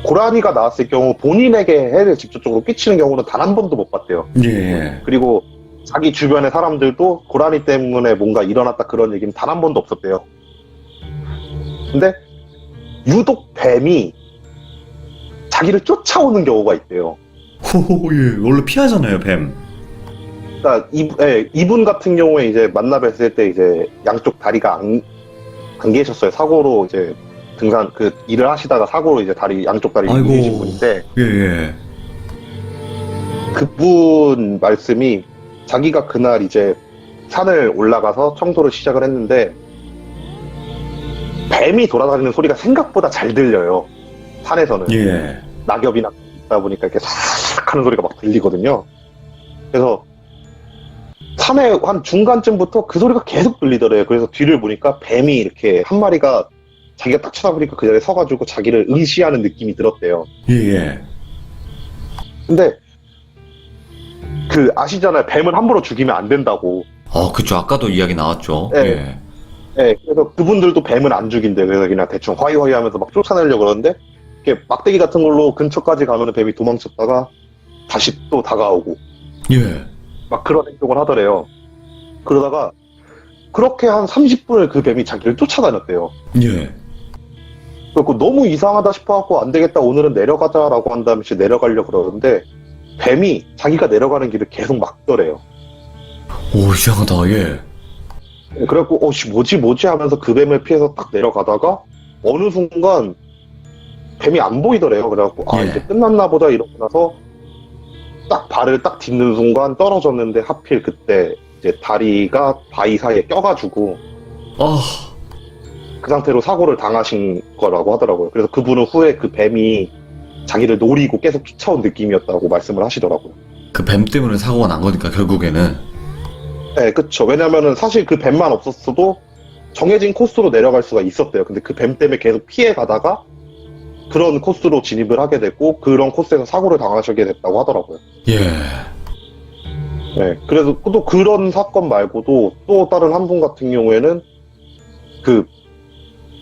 고라니가 나왔을 경우 본인에게 해를 직접적으로 끼치는 경우는 단 한 번도 못 봤대요. 예. 그리고 자기 주변의 사람들도 고라니 때문에 뭔가 일어났다 그런 얘기는 단 한 번도 없었대요. 근데 유독 뱀이 자기를 쫓아오는 경우가 있대요. 호, 예. 원래 피하잖아요, 뱀. 그러니까 이분 같은 경우에 이제 만나 뵀을 때 이제 양쪽 다리가 안 계셨어요. 사고로 이제 등산 그 일을 하시다가 사고로 이제 양쪽 다리 아이고. 잃으신 분인데 예, 예. 그분 말씀이 자기가 그날 이제 산을 올라가서 청소를 시작을 했는데 뱀이 돌아다니는 소리가 생각보다 잘 들려요. 산에서는. 예. 낙엽이나 있다 보니까 이렇게 싹 하는 소리가 막 들리거든요. 그래서 산의 한 중간쯤부터 그 소리가 계속 들리더래요. 그래서 뒤를 보니까 뱀이 이렇게 한 마리가 자기가 딱 쳐다보니까 그 자리에 서가지고 자기를 응시하는 느낌이 들었대요. 예, 예. 근데 그 아시잖아요. 뱀을 함부로 죽이면 안 된다고. 그쵸. 아까도 이야기 나왔죠. 네. 예. 네, 그래서 그분들도 뱀은 안 죽인대. 그래서 그냥 대충 화이화이 하면서 막 쫓아내려고 그러는데 이렇게 막대기 같은 걸로 근처까지 가면 뱀이 도망쳤다가 다시 또 다가오고 예. 막 그런 행동을 하더래요. 그러다가 그렇게 한 30분을 그 뱀이 자기를 쫓아다녔대요. 예. 그래서 너무 이상하다 싶어갖고 안 되겠다 오늘은 내려가자라고 한 다음에 이제 내려가려고 그러는데 뱀이 자기가 내려가는 길을 계속 막더래요. 오, 이상하다. 예. 그래갖고 뭐지 하면서 그 뱀을 피해서 딱 내려가다가 어느 순간 뱀이 안 보이더래요. 그래갖고 예. 이제 끝났나 보다 이러고 나서 딱 발을 딱 딛는 순간 떨어졌는데 하필 그때 이제 다리가 바위 사이에 껴가지고 그 상태로 사고를 당하신 거라고 하더라고요. 그래서 그분은 후에 그 뱀이 자기를 노리고 계속 쫓아온 느낌이었다고 말씀을 하시더라고요. 그 뱀 때문에 사고가 난 거니까, 결국에는. 네, 그쵸. 왜냐면은 사실 그 뱀만 없었어도 정해진 코스로 내려갈 수가 있었대요. 근데 그 뱀 때문에 계속 피해 가다가 그런 코스로 진입을 하게 됐고 그런 코스에서 사고를 당하시게 됐다고 하더라고요. 예. 네, 그래서 또 그런 사건 말고도 또 다른 한 분 같은 경우에는 그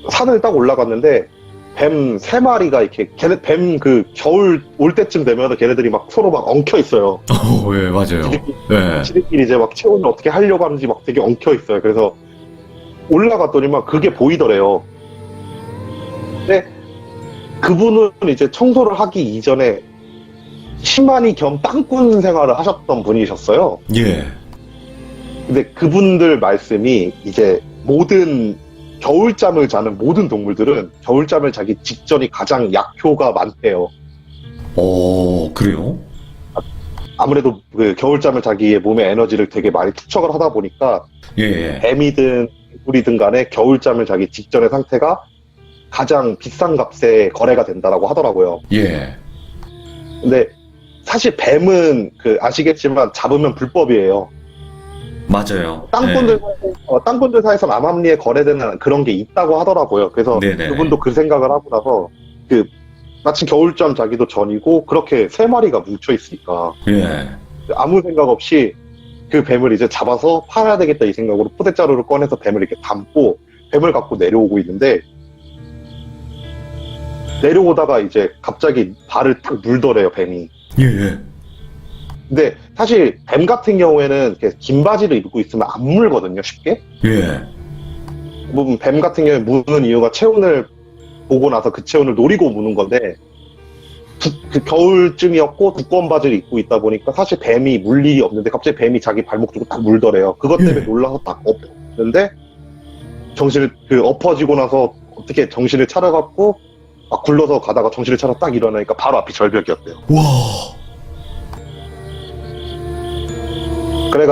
산을 딱 올라갔는데 뱀 3마리가 이렇게 뱀 그 겨울 올 때쯤 되면 걔네들이 막 서로 막 엉켜 있어요. 예, 맞아요. 예. 지들끼리 이제 막 체온을 어떻게 하려고 하는지 막 되게 엉켜 있어요. 그래서 올라갔더니만 그게 보이더래요. 근데 그분은 이제 청소를 하기 이전에 시마니 겸 땅꾼 생활을 하셨던 분이셨어요. 예. 근데 그분들 말씀이 이제 모든 겨울잠을 자는 모든 동물들은 겨울잠을 자기 직전이 가장 약효가 많대요. 그래요? 아무래도 그 겨울잠을 자기의 몸의 에너지를 되게 많이 투척을 하다 보니까 예. 뱀이든 개구리든 간에 겨울잠을 자기 직전의 상태가 가장 비싼 값에 거래가 된다라고 하더라고요. 예. 근데 사실 뱀은 그 아시겠지만 잡으면 불법이에요. 맞아요. 땅꾼들 사이에서 암암리에 거래되는 그런 게 있다고 하더라고요. 그래서 네네. 그분도 그 생각을 하고 나서 그 마침 겨울잠 자기도 전이고 그렇게 3마리가 뭉쳐 있으니까 예. 아무 생각 없이 그 뱀을 이제 잡아서 팔아야 되겠다 이 생각으로 포대자루를 꺼내서 뱀을 이렇게 담고 뱀을 갖고 내려오고 있는데 내려오다가 이제 갑자기 발을 탁 물더래요, 뱀이. 예. 근데 사실 뱀 같은 경우에는 이렇게 긴 바지를 입고 있으면 안 물거든요, 쉽게. 예. 뭐 뱀 같은 경우에 무는 이유가 체온을 보고 나서 그 체온을 노리고 무는 건데 그 겨울쯤이었고 두꺼운 바지를 입고 있다 보니까 사실 뱀이 물 일이 없는데 갑자기 뱀이 자기 발목 주고 딱 물더래요. 그것 때문에 예. 놀라서 딱 엎었는데 정신을 엎어지고 나서 어떻게 정신을 차려갖고 막 굴러서 가다가 정신을 차려 딱 일어나니까 바로 앞이 절벽이었대요. 와.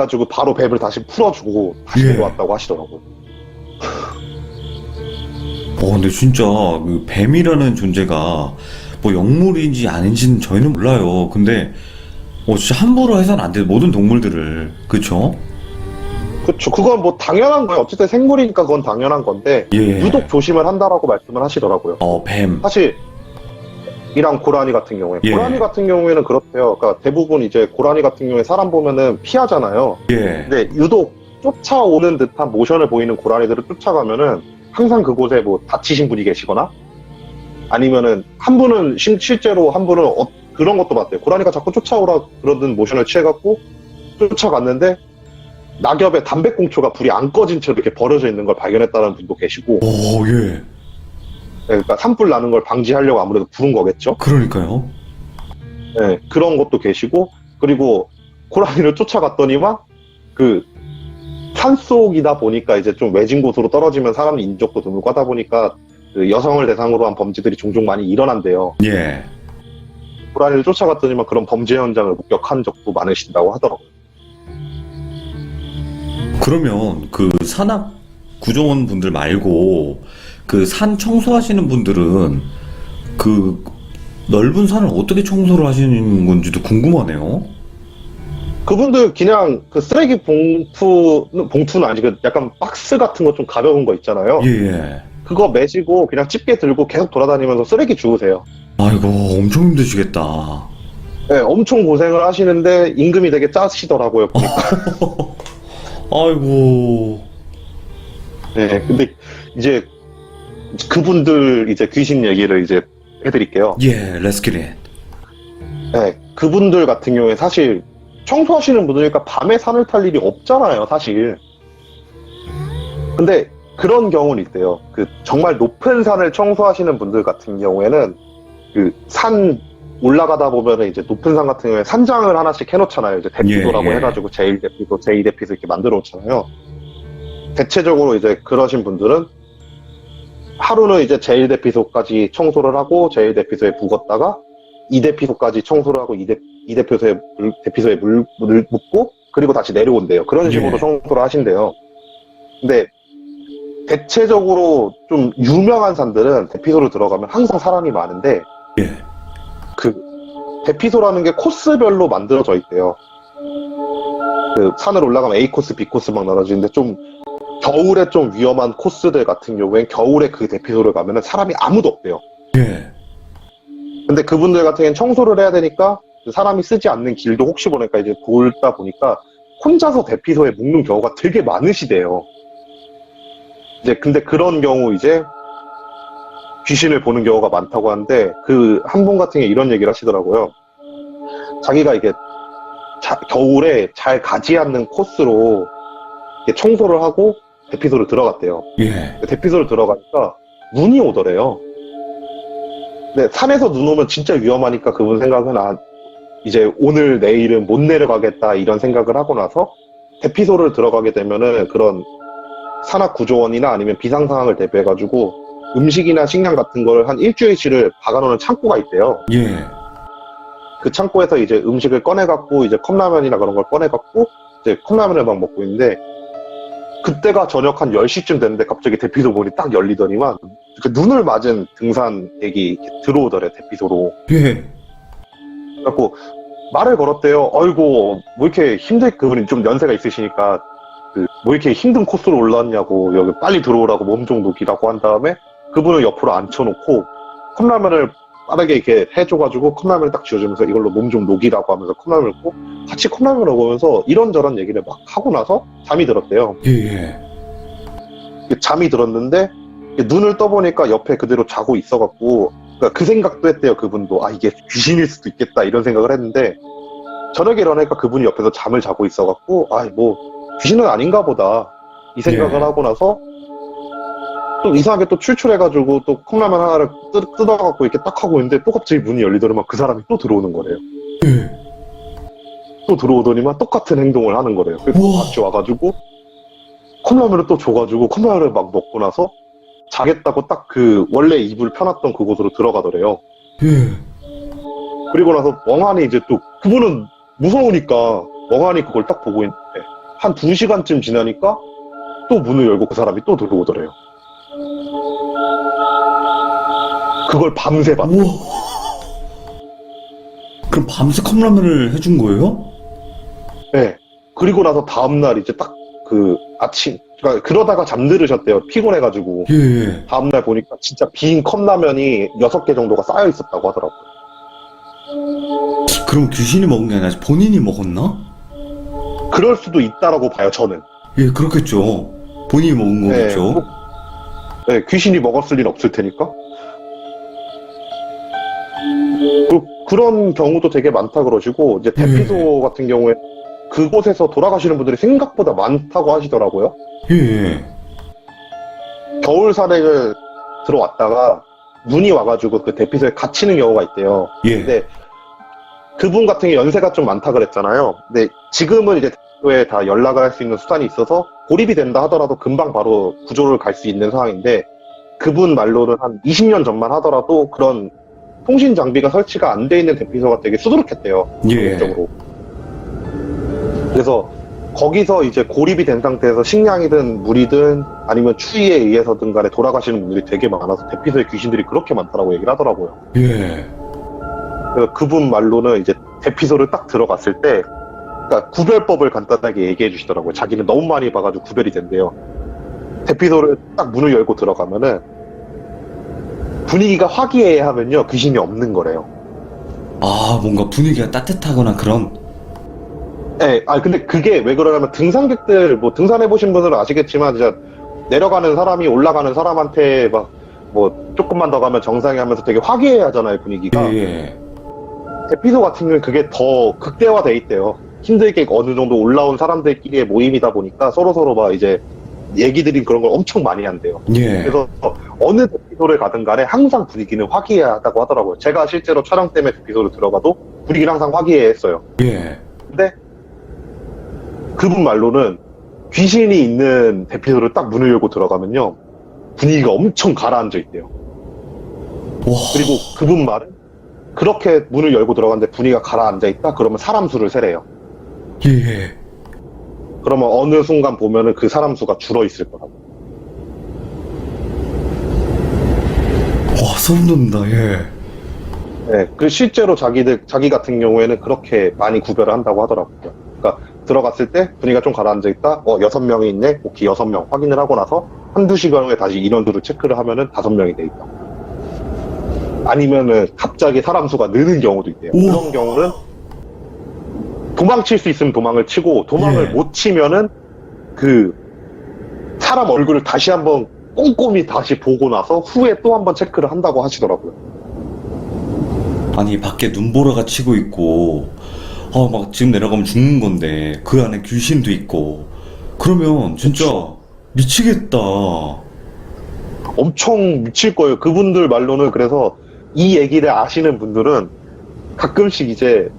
해가지고 바로 뱀을 다시 풀어주고 다시 예. 내려왔다고 하시더라고요. 근데 진짜 그 뱀이라는 존재가 뭐 영물인지 아닌지는 저희는 몰라요. 근데 진짜 함부로 해서는 안 돼. 모든 동물들을. 그쵸? 그쵸. 그건 뭐 당연한 거예요. 어쨌든 생물이니까 그건 당연한 건데 예. 유독 조심을 한다라고 말씀을 하시더라고요. 뱀. 사실 이랑 고라니 같은 경우에 예. 고라니 같은 경우에는 그렇대요. 그러니까 대부분 이제 고라니 같은 경우에 사람 보면은 피하잖아요. 예. 근데 유독 쫓아오는 듯한 모션을 보이는 고라니들을 쫓아가면은 항상 그곳에 뭐 다치신 분이 계시거나 아니면은 한 분은 실제로 한 분은 그런 것도 봤대요. 고라니가 자꾸 쫓아오라 그러던 모션을 취해갖고 쫓아갔는데 낙엽에 담배꽁초가 불이 안 꺼진 채로 이렇게 버려져 있는 걸 발견했다는 분도 계시고, 예. 그러니까 산불 나는 걸 방지하려고 아무래도 부른 거겠죠. 그러니까요. 네, 그런 것도 계시고, 그리고 고라니를 쫓아갔더니만 그 산속이다 보니까 이제 좀 외진 곳으로 떨어지면 사람 인적도 드물고 하다 보니까 그 여성을 대상으로 한 범죄들이 종종 많이 일어난대요. 예. 고라니를 쫓아갔더니만 그런 범죄 현장을 목격한 적도 많으신다고 하더라고요. 그러면 그 산악 구조원 분들 말고 그 산 청소하시는 분들은 그 넓은 산을 어떻게 청소를 하시는 건지도 궁금하네요. 그분들 그냥 그 쓰레기 봉투는 아니고 약간 박스 같은 거 좀 가벼운 거 있잖아요. 예. 그거 메시고 그냥 집게 들고 계속 돌아다니면서 쓰레기 주우세요. 아이고, 엄청 힘드시겠다. 네, 엄청 고생을 하시는데 임금이 되게 짜시더라고요. 보니까. 아이고. 네, 근데 이제 그분들 이제 귀신 얘기를 이제 해드릴게요. 예, 레스키릿. 네, 그분들 같은 경우에 사실 청소하시는 분들이니까 밤에 산을 탈 일이 없잖아요, 사실. 근데 그런 경우는 있대요. 그 정말 높은 산을 청소하시는 분들 같은 경우에는 그 산 올라가다 보면은 이제 높은 산 같은 경우에 산장을 하나씩 해놓잖아요. 이제 대피소라고 예, 예. 해가지고 제1대피소, 제2대피소 이렇게 만들어 놓잖아요. 대체적으로 이제 그러신 분들은 하루는 이제 제1대피소까지 청소를 하고 제1대피소에 묵었다가 2대피소까지 청소를 하고 2대피소에 물을 묻고 그리고 다시 내려온대요. 그런 식으로 예. 청소를 하신대요. 근데 대체적으로 좀 유명한 산들은 대피소로 들어가면 항상 사람이 많은데 예. 그 대피소라는 게 코스별로 만들어져 있대요. 그 산을 올라가면 A 코스, B 코스 막 나눠지는데 좀 겨울에 좀 위험한 코스들 같은 경우엔 겨울에 그 대피소를 가면은 사람이 아무도 없대요. 예. 근데 그분들 같은 경우엔 청소를 해야 되니까 사람이 쓰지 않는 길도 혹시 모르니까 이제 돌다 보니까 혼자서 대피소에 묵는 경우가 되게 많으시대요. 이제 근데 그런 경우 이제 귀신을 보는 경우가 많다고 하는데 그 한 분 같은 게 이런 얘기를 하시더라고요. 자기가 이게 겨울에 잘 가지 않는 코스로 이렇게 청소를 하고 대피소를 들어갔대요. 예. 대피소를 들어가니까 눈이 오더래요. 근데 산에서 눈 오면 진짜 위험하니까 그분 생각은 이제 오늘 내일은 못 내려가겠다 이런 생각을 하고 나서 대피소를 들어가게 되면은 그런 산악구조원이나 아니면 비상 상황을 대비해가지고 음식이나 식량 같은 걸 한 일주일치를 박아놓는 창고가 있대요. 예. 그 창고에서 이제 음식을 꺼내갖고 이제 컵라면이나 그런 걸 꺼내갖고 이제 컵라면을 막 먹고 있는데 그때가 저녁 한 10시쯤 됐는데 갑자기 대피소 문이 딱 열리더니만 그 눈을 맞은 등산객이 이렇게 들어오더래 대피소로. 예. 그래갖고 말을 걸었대요. 아이고 뭐 이렇게 그분이 좀 연세가 있으시니까 뭐 이렇게 힘든 코스로 올라왔냐고 여기 빨리 들어오라고 몸 좀 녹이라고 한 다음에 그분을 옆으로 앉혀놓고 컵라면을 빠르게 이렇게 해줘가지고 컵라면을 딱 쥐어주면서 이걸로 몸 좀 녹이라고 하면서 컵라면을 먹고 같이 컵라면을 먹으면서 이런저런 얘기를 막 하고 나서 잠이 들었대요. 예. 잠이 들었는데 눈을 떠보니까 옆에 그대로 자고 있어갖고 그러니까 그 생각도 했대요. 그분도 이게 귀신일 수도 있겠다 이런 생각을 했는데 저녁에 일어나니까 그분이 옆에서 잠을 자고 있어갖고 뭐 귀신은 아닌가 보다 이 생각을 예. 하고 나서 또 이상하게 또 출출해가지고 또 컵라면 하나를 뜯어갖고 이렇게 딱 하고 있는데 또 갑자기 문이 열리더니만 그 사람이 또 들어오는 거래요. 예. 또 들어오더니만 똑같은 행동을 하는 거래요. 그래서 우와. 같이 와가지고 컵라면을 또 줘가지고 컵라면을 막 먹고 나서 자겠다고 딱 그 원래 이불 펴놨던 그곳으로 들어가더래요. 예. 그리고 나서 멍하니 이제 또 그분은 무서우니까 멍하니 그걸 딱 보고 있는데 한 2시간쯤 지나니까 또 문을 열고 그 사람이 또 들어오더래요. 그걸 밤새 봤. 우와. 그럼 밤새 컵라면을 해준 거예요? 네. 그리고 나서 다음날 이제 딱 그 아침, 그러니까 그러다가 잠들으셨대요. 피곤해가지고. 예. 다음날 보니까 진짜 빈 컵라면이 6개 정도가 쌓여 있었다고 하더라고요. 그럼 귀신이 먹은 게 아니라 본인이 먹었나? 그럴 수도 있다라고 봐요, 저는. 예, 그렇겠죠. 본인이 먹은 거겠죠. 네, 귀신이 먹었을 리는 없을 테니까. 그런 경우도 되게 많다 그러시고, 이제 대피소 같은 경우에 그곳에서 돌아가시는 분들이 생각보다 많다고 하시더라고요. 예. 겨울 산행을 들어왔다가 눈이 와가지고 그 대피소에 갇히는 경우가 있대요. 예. 근데 그분 같은 게 연세가 좀 많다 그랬잖아요. 근데 지금은 이제 대피소에 다 연락을 할 수 있는 수단이 있어서 고립이 된다 하더라도 금방 바로 구조를 갈 수 있는 상황인데, 그분 말로는 한 20년 전만 하더라도 그런 통신 장비가 설치가 안 돼 있는 대피소가 되게 수두룩했대요. 예. 적으로. 그래서 거기서 이제 고립이 된 상태에서 식량이든 물이든 아니면 추위에 의해서든 간에 돌아가시는 분들이 되게 많아서 대피소에 귀신들이 그렇게 많다라고 얘기를 하더라고요. 예. 그래서 그분 말로는 이제 대피소를 딱 들어갔을 때, 그러니까 구별법을 간단하게 얘기해 주시더라고요. 자기는 너무 많이 봐가지고 구별이 된대요. 대피소를 딱 문을 열고 들어가면은 분위기가 화기애애하면요 귀신이 없는 거래요. 아, 뭔가 분위기가 따뜻하거나 그런. 네, 근데 그게 왜 그러냐면 등산객들, 뭐 등산해보신 분들은 아시겠지만, 진짜 내려가는 사람이 올라가는 사람한테 막, 뭐, 조금만 더 가면 정상이 하면서 되게 화기애애 하잖아요, 분위기가. 예. 대피소 같은 경우는 그게 더 극대화돼 있대요. 힘들게 어느 정도 올라온 사람들끼리의 모임이다 보니까 서로서로 막 이제 얘기들이 그런 걸 엄청 많이 한대요. 예. 그래서 어느 대피소를 가든 간에 항상 분위기는 화기애애하다고 하더라고요. 제가 실제로 촬영 때문에 대피소를 들어가도 분위기는 항상 화기애애했어요. 예. 근데 그분 말로는 귀신이 있는 대피소를 딱 문을 열고 들어가면요 분위기가 엄청 가라앉아 있대요. 와. 그리고 그분 말은 그렇게 문을 열고 들어갔는데 분위기가 가라앉아 있다 그러면 사람 수를 세래요. 예. 그러면 어느 순간 보면은 그 사람 수가 줄어 있을 거라고. 와, 소름 돋는다. 예. 네, 그 실제로 자기 같은 경우에는 그렇게 많이 구별을 한다고 하더라고요. 그러니까 들어갔을 때 분위기가 좀 가라앉아 있다. 6명이 있네. 오케이, 6명 확인을 하고 나서 한두 시간 후에 다시 인원수를 체크를 하면은 5명이 돼 있다. 아니면은 갑자기 사람 수가 느는 경우도 있대요. 우와. 그런 경우는 도망칠 수 있으면 도망을 치고 도망을 예. 못 치면은 그 사람 얼굴을 다시 한번 꼼꼼히 다시 보고 나서 후에 또 한번 체크를 한다고 하시더라고요. 아니, 밖에 눈보라가 치고 있고, 막 지금 내려가면 죽는 건데, 그 안에 귀신도 있고, 그러면 진짜 미치겠다. 엄청 미칠 거예요. 그분들 말로는. 그래서 이 얘기를 아시는 분들은 가끔씩 이제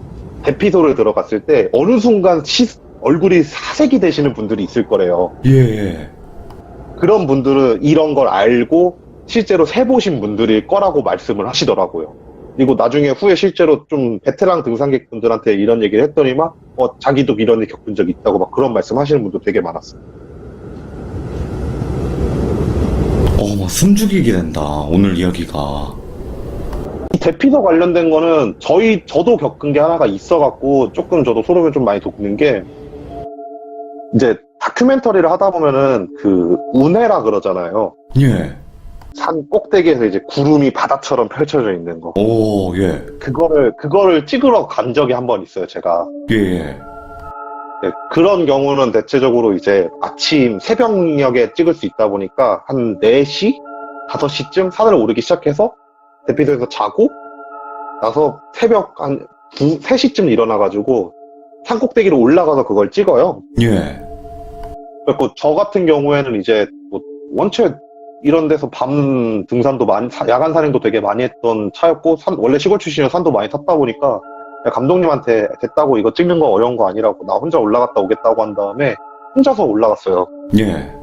대피소를 들어갔을 때 어느 순간 얼굴이 사색이 되시는 분들이 있을 거래요. 예. 그런 분들은 이런 걸 알고 실제로 세보신 분들일 거라고 말씀을 하시더라고요. 그리고 나중에 후에 실제로 좀 베테랑 등산객분들한테 이런 얘기를 했더니 막 자기도 이런 일 겪은 적이 있다고 막 그런 말씀 하시는 분도 되게 많았어요. 막 숨죽이게 된다, 오늘 이야기가. 이 대피소 관련된 거는 저도 겪은 게 하나가 있어갖고 조금 저도 소름이 좀 많이 돋는 게, 이제 다큐멘터리를 하다 보면은 그 운해라 그러잖아요. 예. 산 꼭대기에서 이제 구름이 바다처럼 펼쳐져 있는 거. 오, 예. 그거를 찍으러 간 적이 한 번 있어요, 제가. 예. 네, 그런 경우는 대체적으로 이제 아침 새벽녘에 찍을 수 있다 보니까 한 4시? 5시쯤 산을 오르기 시작해서 대피소에서 자고 나서 새벽 한 3시쯤 일어나가지고 산 꼭대기로 올라가서 그걸 찍어요. 예. 그래서 저 같은 경우에는 이제 뭐 원체 이런 데서 밤 등산도 많이, 야간 산행도 되게 많이 했던 차였고, 원래 시골 출신이라 산도 많이 탔다 보니까 감독님한테 됐다고 이거 찍는 거 어려운 거 아니라고 나 혼자 올라갔다 오겠다고 한 다음에 혼자서 올라갔어요. 예.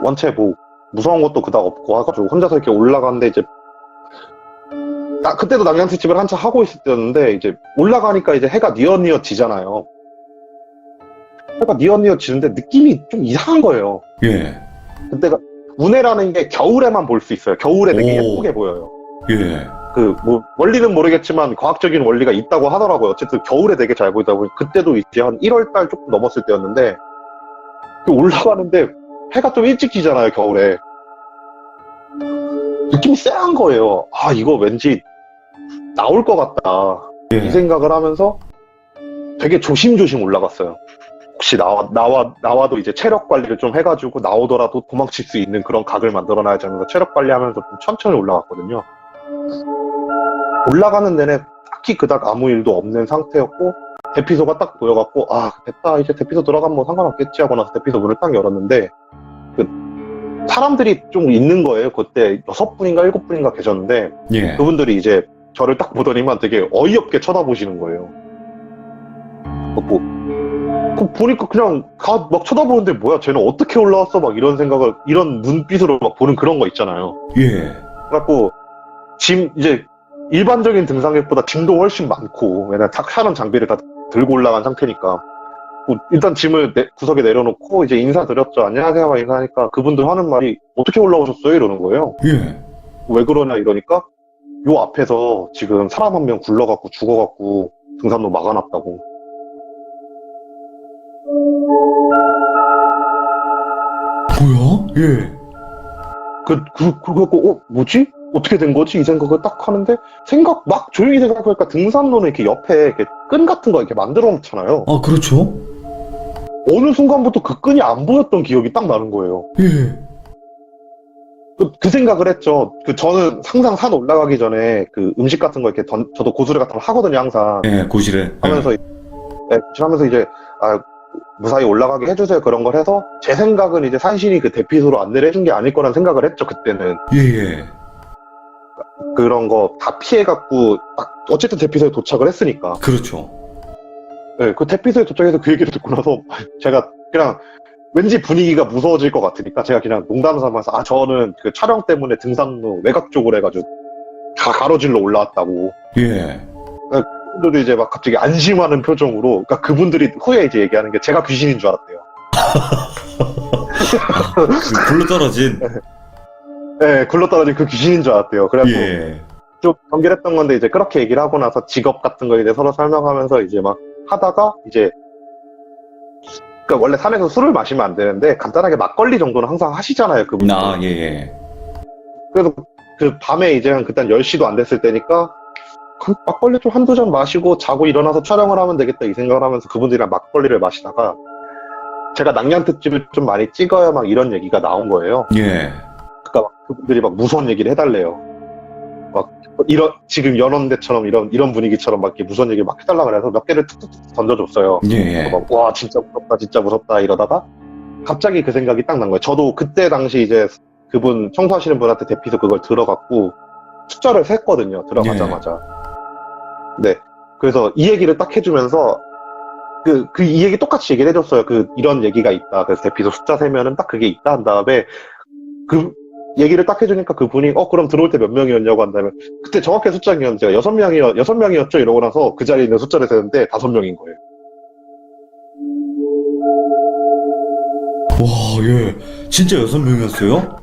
원체 뭐 무서운 것도 그닥 없고 해가지고 혼자서 이렇게 올라갔는데 이제 그때도 남양특집을 한참 하고 있을 때였는데 이제 올라가니까 이제 해가 뉘엿뉘엿 지잖아요. 해가 뉘엿뉘엿 지는데 느낌이 좀 이상한 거예요. 예. 그때가 운해라는 게 겨울에만 볼 수 있어요. 겨울에 되게 오. 예쁘게 보여요. 예. 뭐 원리는 모르겠지만 과학적인 원리가 있다고 하더라고요. 어쨌든 겨울에 되게 잘 보이다 보니 그때도 이제 한 1월 달 조금 넘었을 때였는데 올라가는데 해가 좀 일찍 지잖아요, 겨울에. 느낌이 쎄한 거예요. 아, 이거 왠지 나올 것 같다. 이 예. 생각을 하면서 되게 조심조심 올라갔어요. 혹시 나와도 이제 체력 관리를 좀 해가지고 나오더라도 도망칠 수 있는 그런 각을 만들어놔야지 하면서 체력 관리하면서 좀 천천히 올라갔거든요. 올라가는 내내 딱히 그닥 아무 일도 없는 상태였고 대피소가 딱 보여갖고 아 됐다 이제 대피소 들어가면 뭐 상관없겠지 하고 나서 대피소 문을 딱 열었는데 그 사람들이 좀 있는 거예요. 그때 6분인가 7분인가 계셨는데 예. 그분들이 이제 저를 딱 보더니만 되게 어이없게 쳐다보시는 거예요. 보니까 그냥 막 쳐다보는데 뭐야 쟤는 어떻게 올라왔어 막 이런 생각을 이런 눈빛으로 막 보는 그런 거 있잖아요. 예. 그래갖고 짐 이제 일반적인 등산객보다 짐도 훨씬 많고 왜냐면 탁하는 장비를 다 들고 올라간 상태니까 일단 짐을 구석에 내려놓고 이제 인사드렸죠. 안녕하세요 막 인사하니까 그분들 하는 말이 어떻게 올라오셨어요 이러는 거예요. 예. 왜 그러냐 이러니까 요 앞에서 지금 사람 한 명 굴러갖고 죽어갖고 등산로 막아놨다고. 뭐야? 예. 그래갖고 뭐지? 어떻게 된 거지? 이 생각을 딱 하는데 막 조용히 생각하니까 등산로는 이렇게 옆에 이렇게 끈 같은 거 이렇게 만들어 놓잖아요. 아, 그렇죠. 어느 순간부터 그 끈이 안 보였던 기억이 딱 나는 거예요. 예. 그 생각을 했죠. 저는 항상 산 올라가기 전에 그 음식 같은 거 이렇게 저도 고수를 같은 거 하거든요, 항상. 예, 고시래. 하면서, 하면서 이제, 무사히 올라가게 해주세요. 그런 걸 해서, 제 생각은 이제 산신이 그 대피소로 안내를 해준 게 아닐 거란 생각을 했죠, 그때는. 예, 예. 그런 거 다 피해갖고, 어쨌든 대피소에 도착을 했으니까. 그렇죠. 네, 그 대피소에 도착해서 그 얘기를 듣고 나서, 제가 그냥, 왠지 분위기가 무서워질 것 같으니까 제가 그냥 농담 삼아서 저는 그 촬영 때문에 등산로 외곽 쪽으로 해가지고 다 가로질러 올라왔다고. 예. 그분들도 이제 막 갑자기 안심하는 표정으로 그러니까 그분들이 후에 이제 얘기하는 게 제가 귀신인 줄 알았대요. 굴러 떨어진. 네, 굴러떨어진 그 귀신인 줄 알았대요. 그래서 예. 좀 연결했던 건데 이제 그렇게 얘기를 하고 나서 직업 같은 거 이제 서로 설명하면서 이제 막 하다가 이제 그러니까 원래 산에서 술을 마시면 안 되는데 간단하게 막걸리 정도는 항상 하시잖아요, 그분들. 아, 예, 예. 그래서 그 밤에 이제 그때 10시도 안 됐을 때니까 막걸리 좀 한두 잔 마시고 자고 일어나서 촬영을 하면 되겠다 이 생각을 하면서 그분들이랑 막걸리를 마시다가 제가 낙량 특집을 좀 많이 찍어야 막 이런 얘기가 나온 거예요. 예. 그러니까 막 그분들이 막 무서운 얘기를 해달래요. 막 지금 연원대처럼 이런 분위기처럼 막 이렇게 무서운 얘기를 막 해달라 그래서 몇 개를 툭툭툭 던져줬어요. 예, 예. 막, 와 진짜 무섭다 이러다가 갑자기 그 생각이 딱 난 거예요. 저도 그때 당시 이제 그분 청소하시는 분한테 대피소 그걸 들어갔고 숫자를 셌거든요. 들어가자마자. 네. 그래서 이 얘기를 딱 해주면서 이 얘기 똑같이 얘기를 해줬어요. 이런 얘기가 있다. 그래서 대피소 숫자 세면은 딱 그게 있다 한 다음에 그 얘기를 딱 해주니까 그분이 그럼 들어올 때 몇 명이었냐고 한다면 그때 정확히 숫자 기억은 제가 6명이었죠 이러고 나서 그 자리에 있는 숫자를 세는데 5명인 거예요. 와, 예. 진짜 6명이었어요?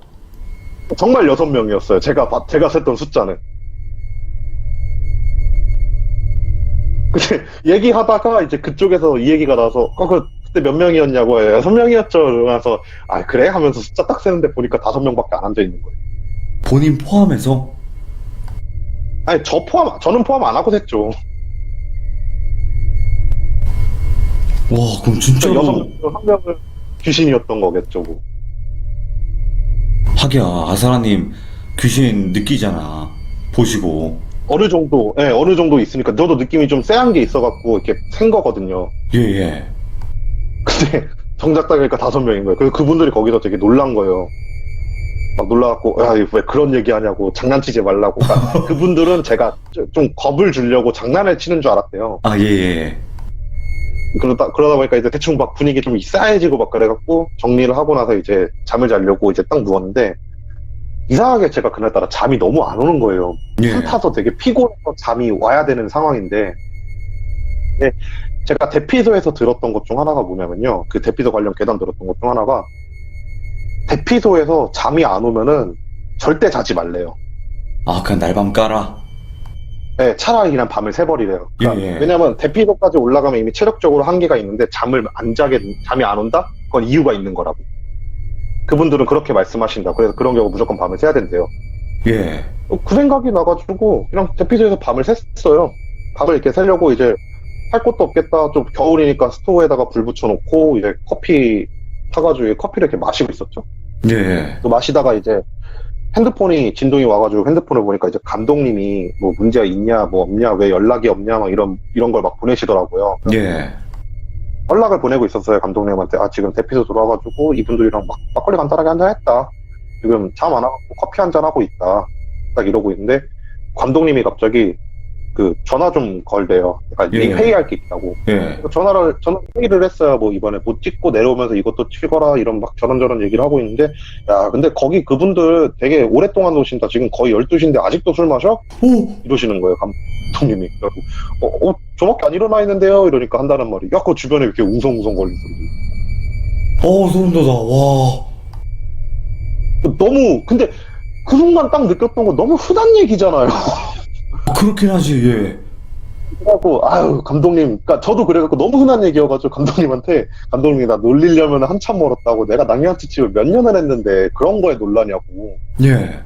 정말 6명이었어요. 제가 셌던 숫자는. 근데 얘기하다가 이제 그쪽에서 이 얘기가 나서 그때 몇 명이었냐고 해요. 6명이었죠. 그러면서 그래? 하면서 숫자 딱 세는데 보니까 5명밖에 안 앉아있는 거예요. 본인 포함해서? 아니 저는 포함 안 하고 셌죠. 와, 그럼 진짜로. 6명은 귀신이었던 거겠죠. 뭐. 하기야, 아사라님 귀신 느끼잖아. 보시고. 어느 정도 있으니까 저도 느낌이 좀 쎄한 게 있어갖고 이렇게 센 거거든요. 예, 예. 근데 정작 따니까 5명인 거예요. 그래서 그분들이 거기서 되게 놀란 거예요. 막 놀라갖고 왜 그런 얘기 하냐고 장난치지 말라고. 그러니까 그분들은 제가 좀 겁을 주려고 장난을 치는 줄 알았대요. 아, 예, 예. 그러다 보니까 이제 대충 막 분위기 좀 싸해지고 막 그래갖고 정리를 하고 나서 이제 잠을 자려고 이제 딱 누웠는데 이상하게 제가 그날따라 잠이 너무 안 오는 거예요. 예. 술 타서 되게 피곤해서 잠이 와야 되는 상황인데 네, 제가 대피소에서 들었던 것 중 하나가 뭐냐면요. 그 대피소 관련 괴담 들었던 것 중 하나가 대피소에서 잠이 안 오면은 절대 자지 말래요. 아, 그냥 날밤 깔아. 네, 차라리 그냥 밤을 새버리래요. 그러니까 예, 예. 왜냐면 대피소까지 올라가면 이미 체력적으로 한계가 있는데 잠이 안 온다? 그건 이유가 있는 거라고. 그분들은 그렇게 말씀하신다. 그래서 그런 경우 무조건 밤을 새야 된대요. 예. 그 생각이 나가지고 그냥 대피소에서 밤을 샜어요. 밤을 이렇게 새려고 이제 할 것도 없겠다. 좀 겨울이니까 스토브에다가 불 붙여놓고 이제 커피 타가지고 커피를 이렇게 마시고 있었죠. 예. 또 마시다가 이제 핸드폰이 진동이 와가지고 핸드폰을 보니까 이제 감독님이 뭐 문제가 있냐 뭐 없냐 왜 연락이 없냐 막 이런 걸 막 보내시더라고요. 예. 연락을 보내고 있었어요. 감독님한테. 아, 지금 대피소 들어와가지고 이분들이랑 막걸리 간단하게 한잔 했다. 지금 잠 안 와갖고 커피 한잔 하고 있다. 딱 이러고 있는데 감독님이 갑자기 그 전화 좀 걸대요. 그러니까 예. 회의할 게 있다고. 예. 전화 회의를 했어요. 뭐 이번에 못 찍고 내려오면서 이것도 치거라 이런 막 저런저런 얘기를 하고 있는데, 야 근데 거기 그분들 되게 오랫동안 오신다. 지금 거의 12시인데 아직도 술 마셔? 오! 이러시는 거예요. 감독님이. 그래갖고 저밖에 안 일어나 있는데요. 이러니까 한다는 말이. 야, 그 주변에 이렇게 웅성웅성 거리는 소리. 소름 돋아. 와. 너무 근데 그 순간 딱 느꼈던 거 너무 흔한 얘기잖아요. 그렇긴 하지, 예. 그래갖고 아유 감독님, 그러니까 저도 그래갖고 너무 흔한 얘기여가지고 감독님이 나 놀리려면 한참 멀었다고, 내가 낭만치집을 몇 년을 했는데 그런 거에 놀라냐고. 예.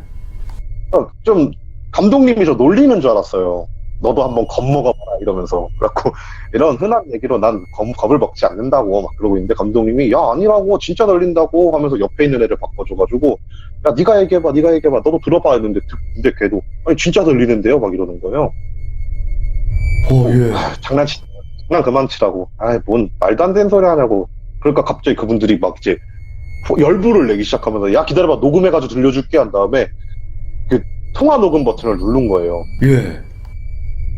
그러니까 좀 감독님이 저 놀리는 줄 알았어요. 너도 한번 겁먹어봐라 이러면서. 그래갖고 이런 흔한 얘기로 난 겁을 먹지 않는다고 막 그러고 있는데 감독님이 야 아니라고 진짜 놀린다고 하면서 옆에 있는 애를 바꿔줘가지고 야 네가 얘기해봐 너도 들어봐 했는데 근데 걔도 아니 진짜 들리는데요 막 이러는 거예요. 예. 장난 그만 치라고. 아이 뭔 말도 안 되는 소리 하냐고. 그러니까 갑자기 그분들이 막 이제 열불을 내기 시작하면서 야 기다려봐 녹음해가지고 들려줄게 한 다음에 그 통화 녹음 버튼을 누른 거예요. 예.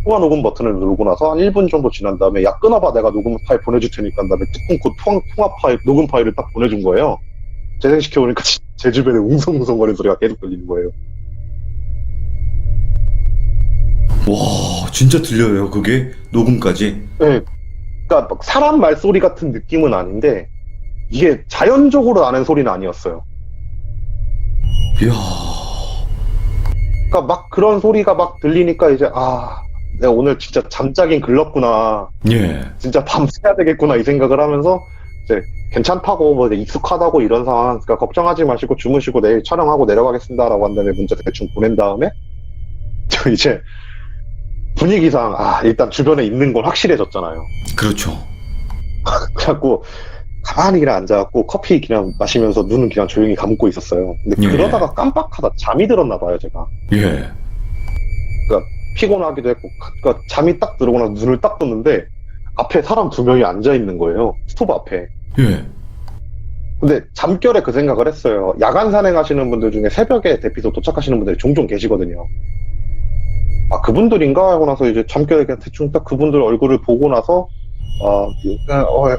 통화 녹음 버튼을 누르고 나서 한 1분 정도 지난 다음에 야 끊어봐 내가 녹음 파일 보내줄 테니까 한 다음에 뚜껑 그 통화 파일 녹음 파일을 딱 보내준 거예요. 재생시켜보니까 제 주변에 웅성웅성거리는 소리가 계속 들리는 거예요. 와, 진짜 들려요, 그게? 녹음까지? 네, 그러니까 막 사람 말소리 같은 느낌은 아닌데 이게 자연적으로 나는 소리는 아니었어요. 이야. 그러니까 막 그런 소리가 막 들리니까 이제 아 내가 오늘 진짜 잠자긴 글렀구나. 예. 진짜 밤새야 되겠구나 이 생각을 하면서 이제 괜찮다고 뭐 이제 익숙하다고 이런 상황, 그러니까 걱정하지 마시고 주무시고 내일 촬영하고 내려가겠습니다라고 한 다음에 문자 대충 보낸 다음에 저 이제 분위기상 일단 주변에 있는 건 확실해졌잖아요. 그렇죠. 그래갖고 가만히 그냥 앉아갖고 커피 그냥 마시면서 눈은 그냥 조용히 감고 있었어요. 근데 예. 그러다가 깜빡하다 잠이 들었나 봐요 제가. 예. 피곤하기도 했고, 그러니까 잠이 딱 들어오고 나서 눈을 딱 떴는데 앞에 사람 2명이 앉아 있는 거예요. 스토브 앞에. 예. 근데 잠결에 그 생각을 했어요. 야간 산행하시는 분들 중에 새벽에 대피소 도착하시는 분들이 종종 계시거든요. 아 그분들인가 하고 나서 이제 잠결에 그냥 대충 딱 그분들 얼굴을 보고 나서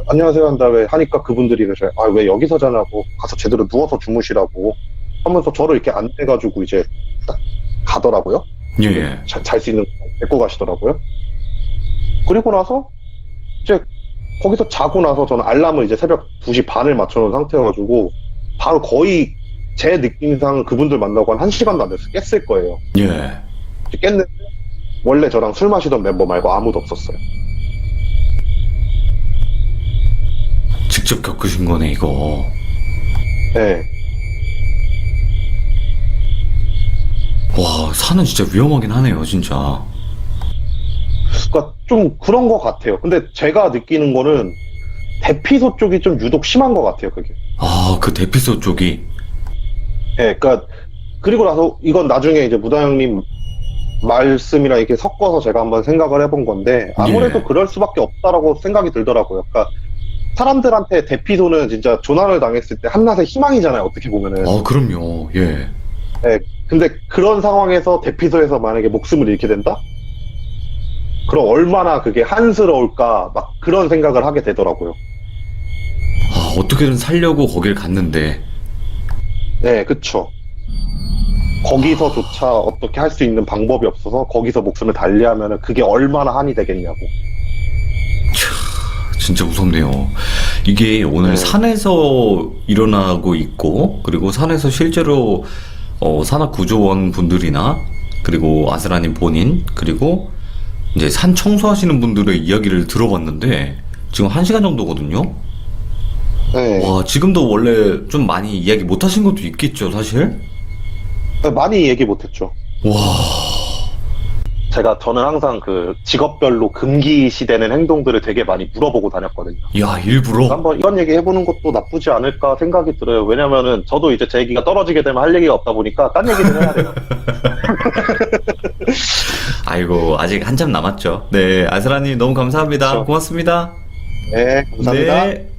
안녕하세요 한 다음에 하니까 그분들이 그러셔요. 아 왜 여기서 자냐고, 가서 제대로 누워서 주무시라고 하면서 저를 이렇게 안내가지고 이제 딱 가더라고요. 예. 잘 수 있는 거 데리고 가시더라고요. 그리고 나서 이제 거기서 자고 나서 저는 알람을 이제 새벽 2시 반을 맞춰놓은 상태여가지고 바로 거의 제 느낌상 그분들 만나고 한 1시간도 안 돼서 깼을 거예요. 예. 깼는데 원래 저랑 술 마시던 멤버 말고 아무도 없었어요. 직접 겪으신 거네, 이거. 네. 와, 산은 진짜 위험하긴 하네요, 진짜. 그러니까 좀 그런 것 같아요. 근데 제가 느끼는 거는 대피소 쪽이 좀 유독 심한 것 같아요, 그게. 아, 그 대피소 쪽이. 네, 그러니까 그리고 나서 이건 나중에 이제 무다 형님 말씀이랑 이렇게 섞어서 제가 한번 생각을 해본 건데 아무래도 예. 그럴 수밖에 없다라고 생각이 들더라고요. 그러니까 사람들한테 대피소는 진짜 조난을 당했을 때 한낮의 희망이잖아요, 어떻게 보면은. 그럼요. 예. 네, 근데 그런 상황에서 대피소에서 만약에 목숨을 잃게 된다? 그럼 얼마나 그게 한스러울까 막 그런 생각을 하게 되더라고요. 아, 어떻게든 살려고 거길 갔는데. 네, 그쵸. 거기서조차 어떻게 할 수 있는 방법이 없어서 거기서 목숨을 달리하면은 그게 얼마나 한이 되겠냐고. 진짜 무섭네요. 이게 오늘 네. 산에서 일어나고 있고, 그리고 산에서 실제로 산악구조원 분들이나, 그리고 아스라님 본인, 그리고 이제 산 청소하시는 분들의 이야기를 들어봤는데, 지금 1시간 정도거든요? 네. 와, 지금도 원래 좀 많이 이야기 못 하신 것도 있겠죠, 사실? 많이 얘기 못했죠. 와, 저는 항상 그 직업별로 금기시되는 행동들을 되게 많이 물어보고 다녔거든요. 야, 일부러? 한번 이런 얘기 해보는 것도 나쁘지 않을까 생각이 들어요. 왜냐면은 저도 이제 제 얘기가 떨어지게 되면 할 얘기가 없다 보니까 딴 얘기 좀 해야 돼요. 아이고, 아직 한참 남았죠. 네, 아스라님 너무 감사합니다. 그렇죠. 고맙습니다. 네, 감사합니다. 네.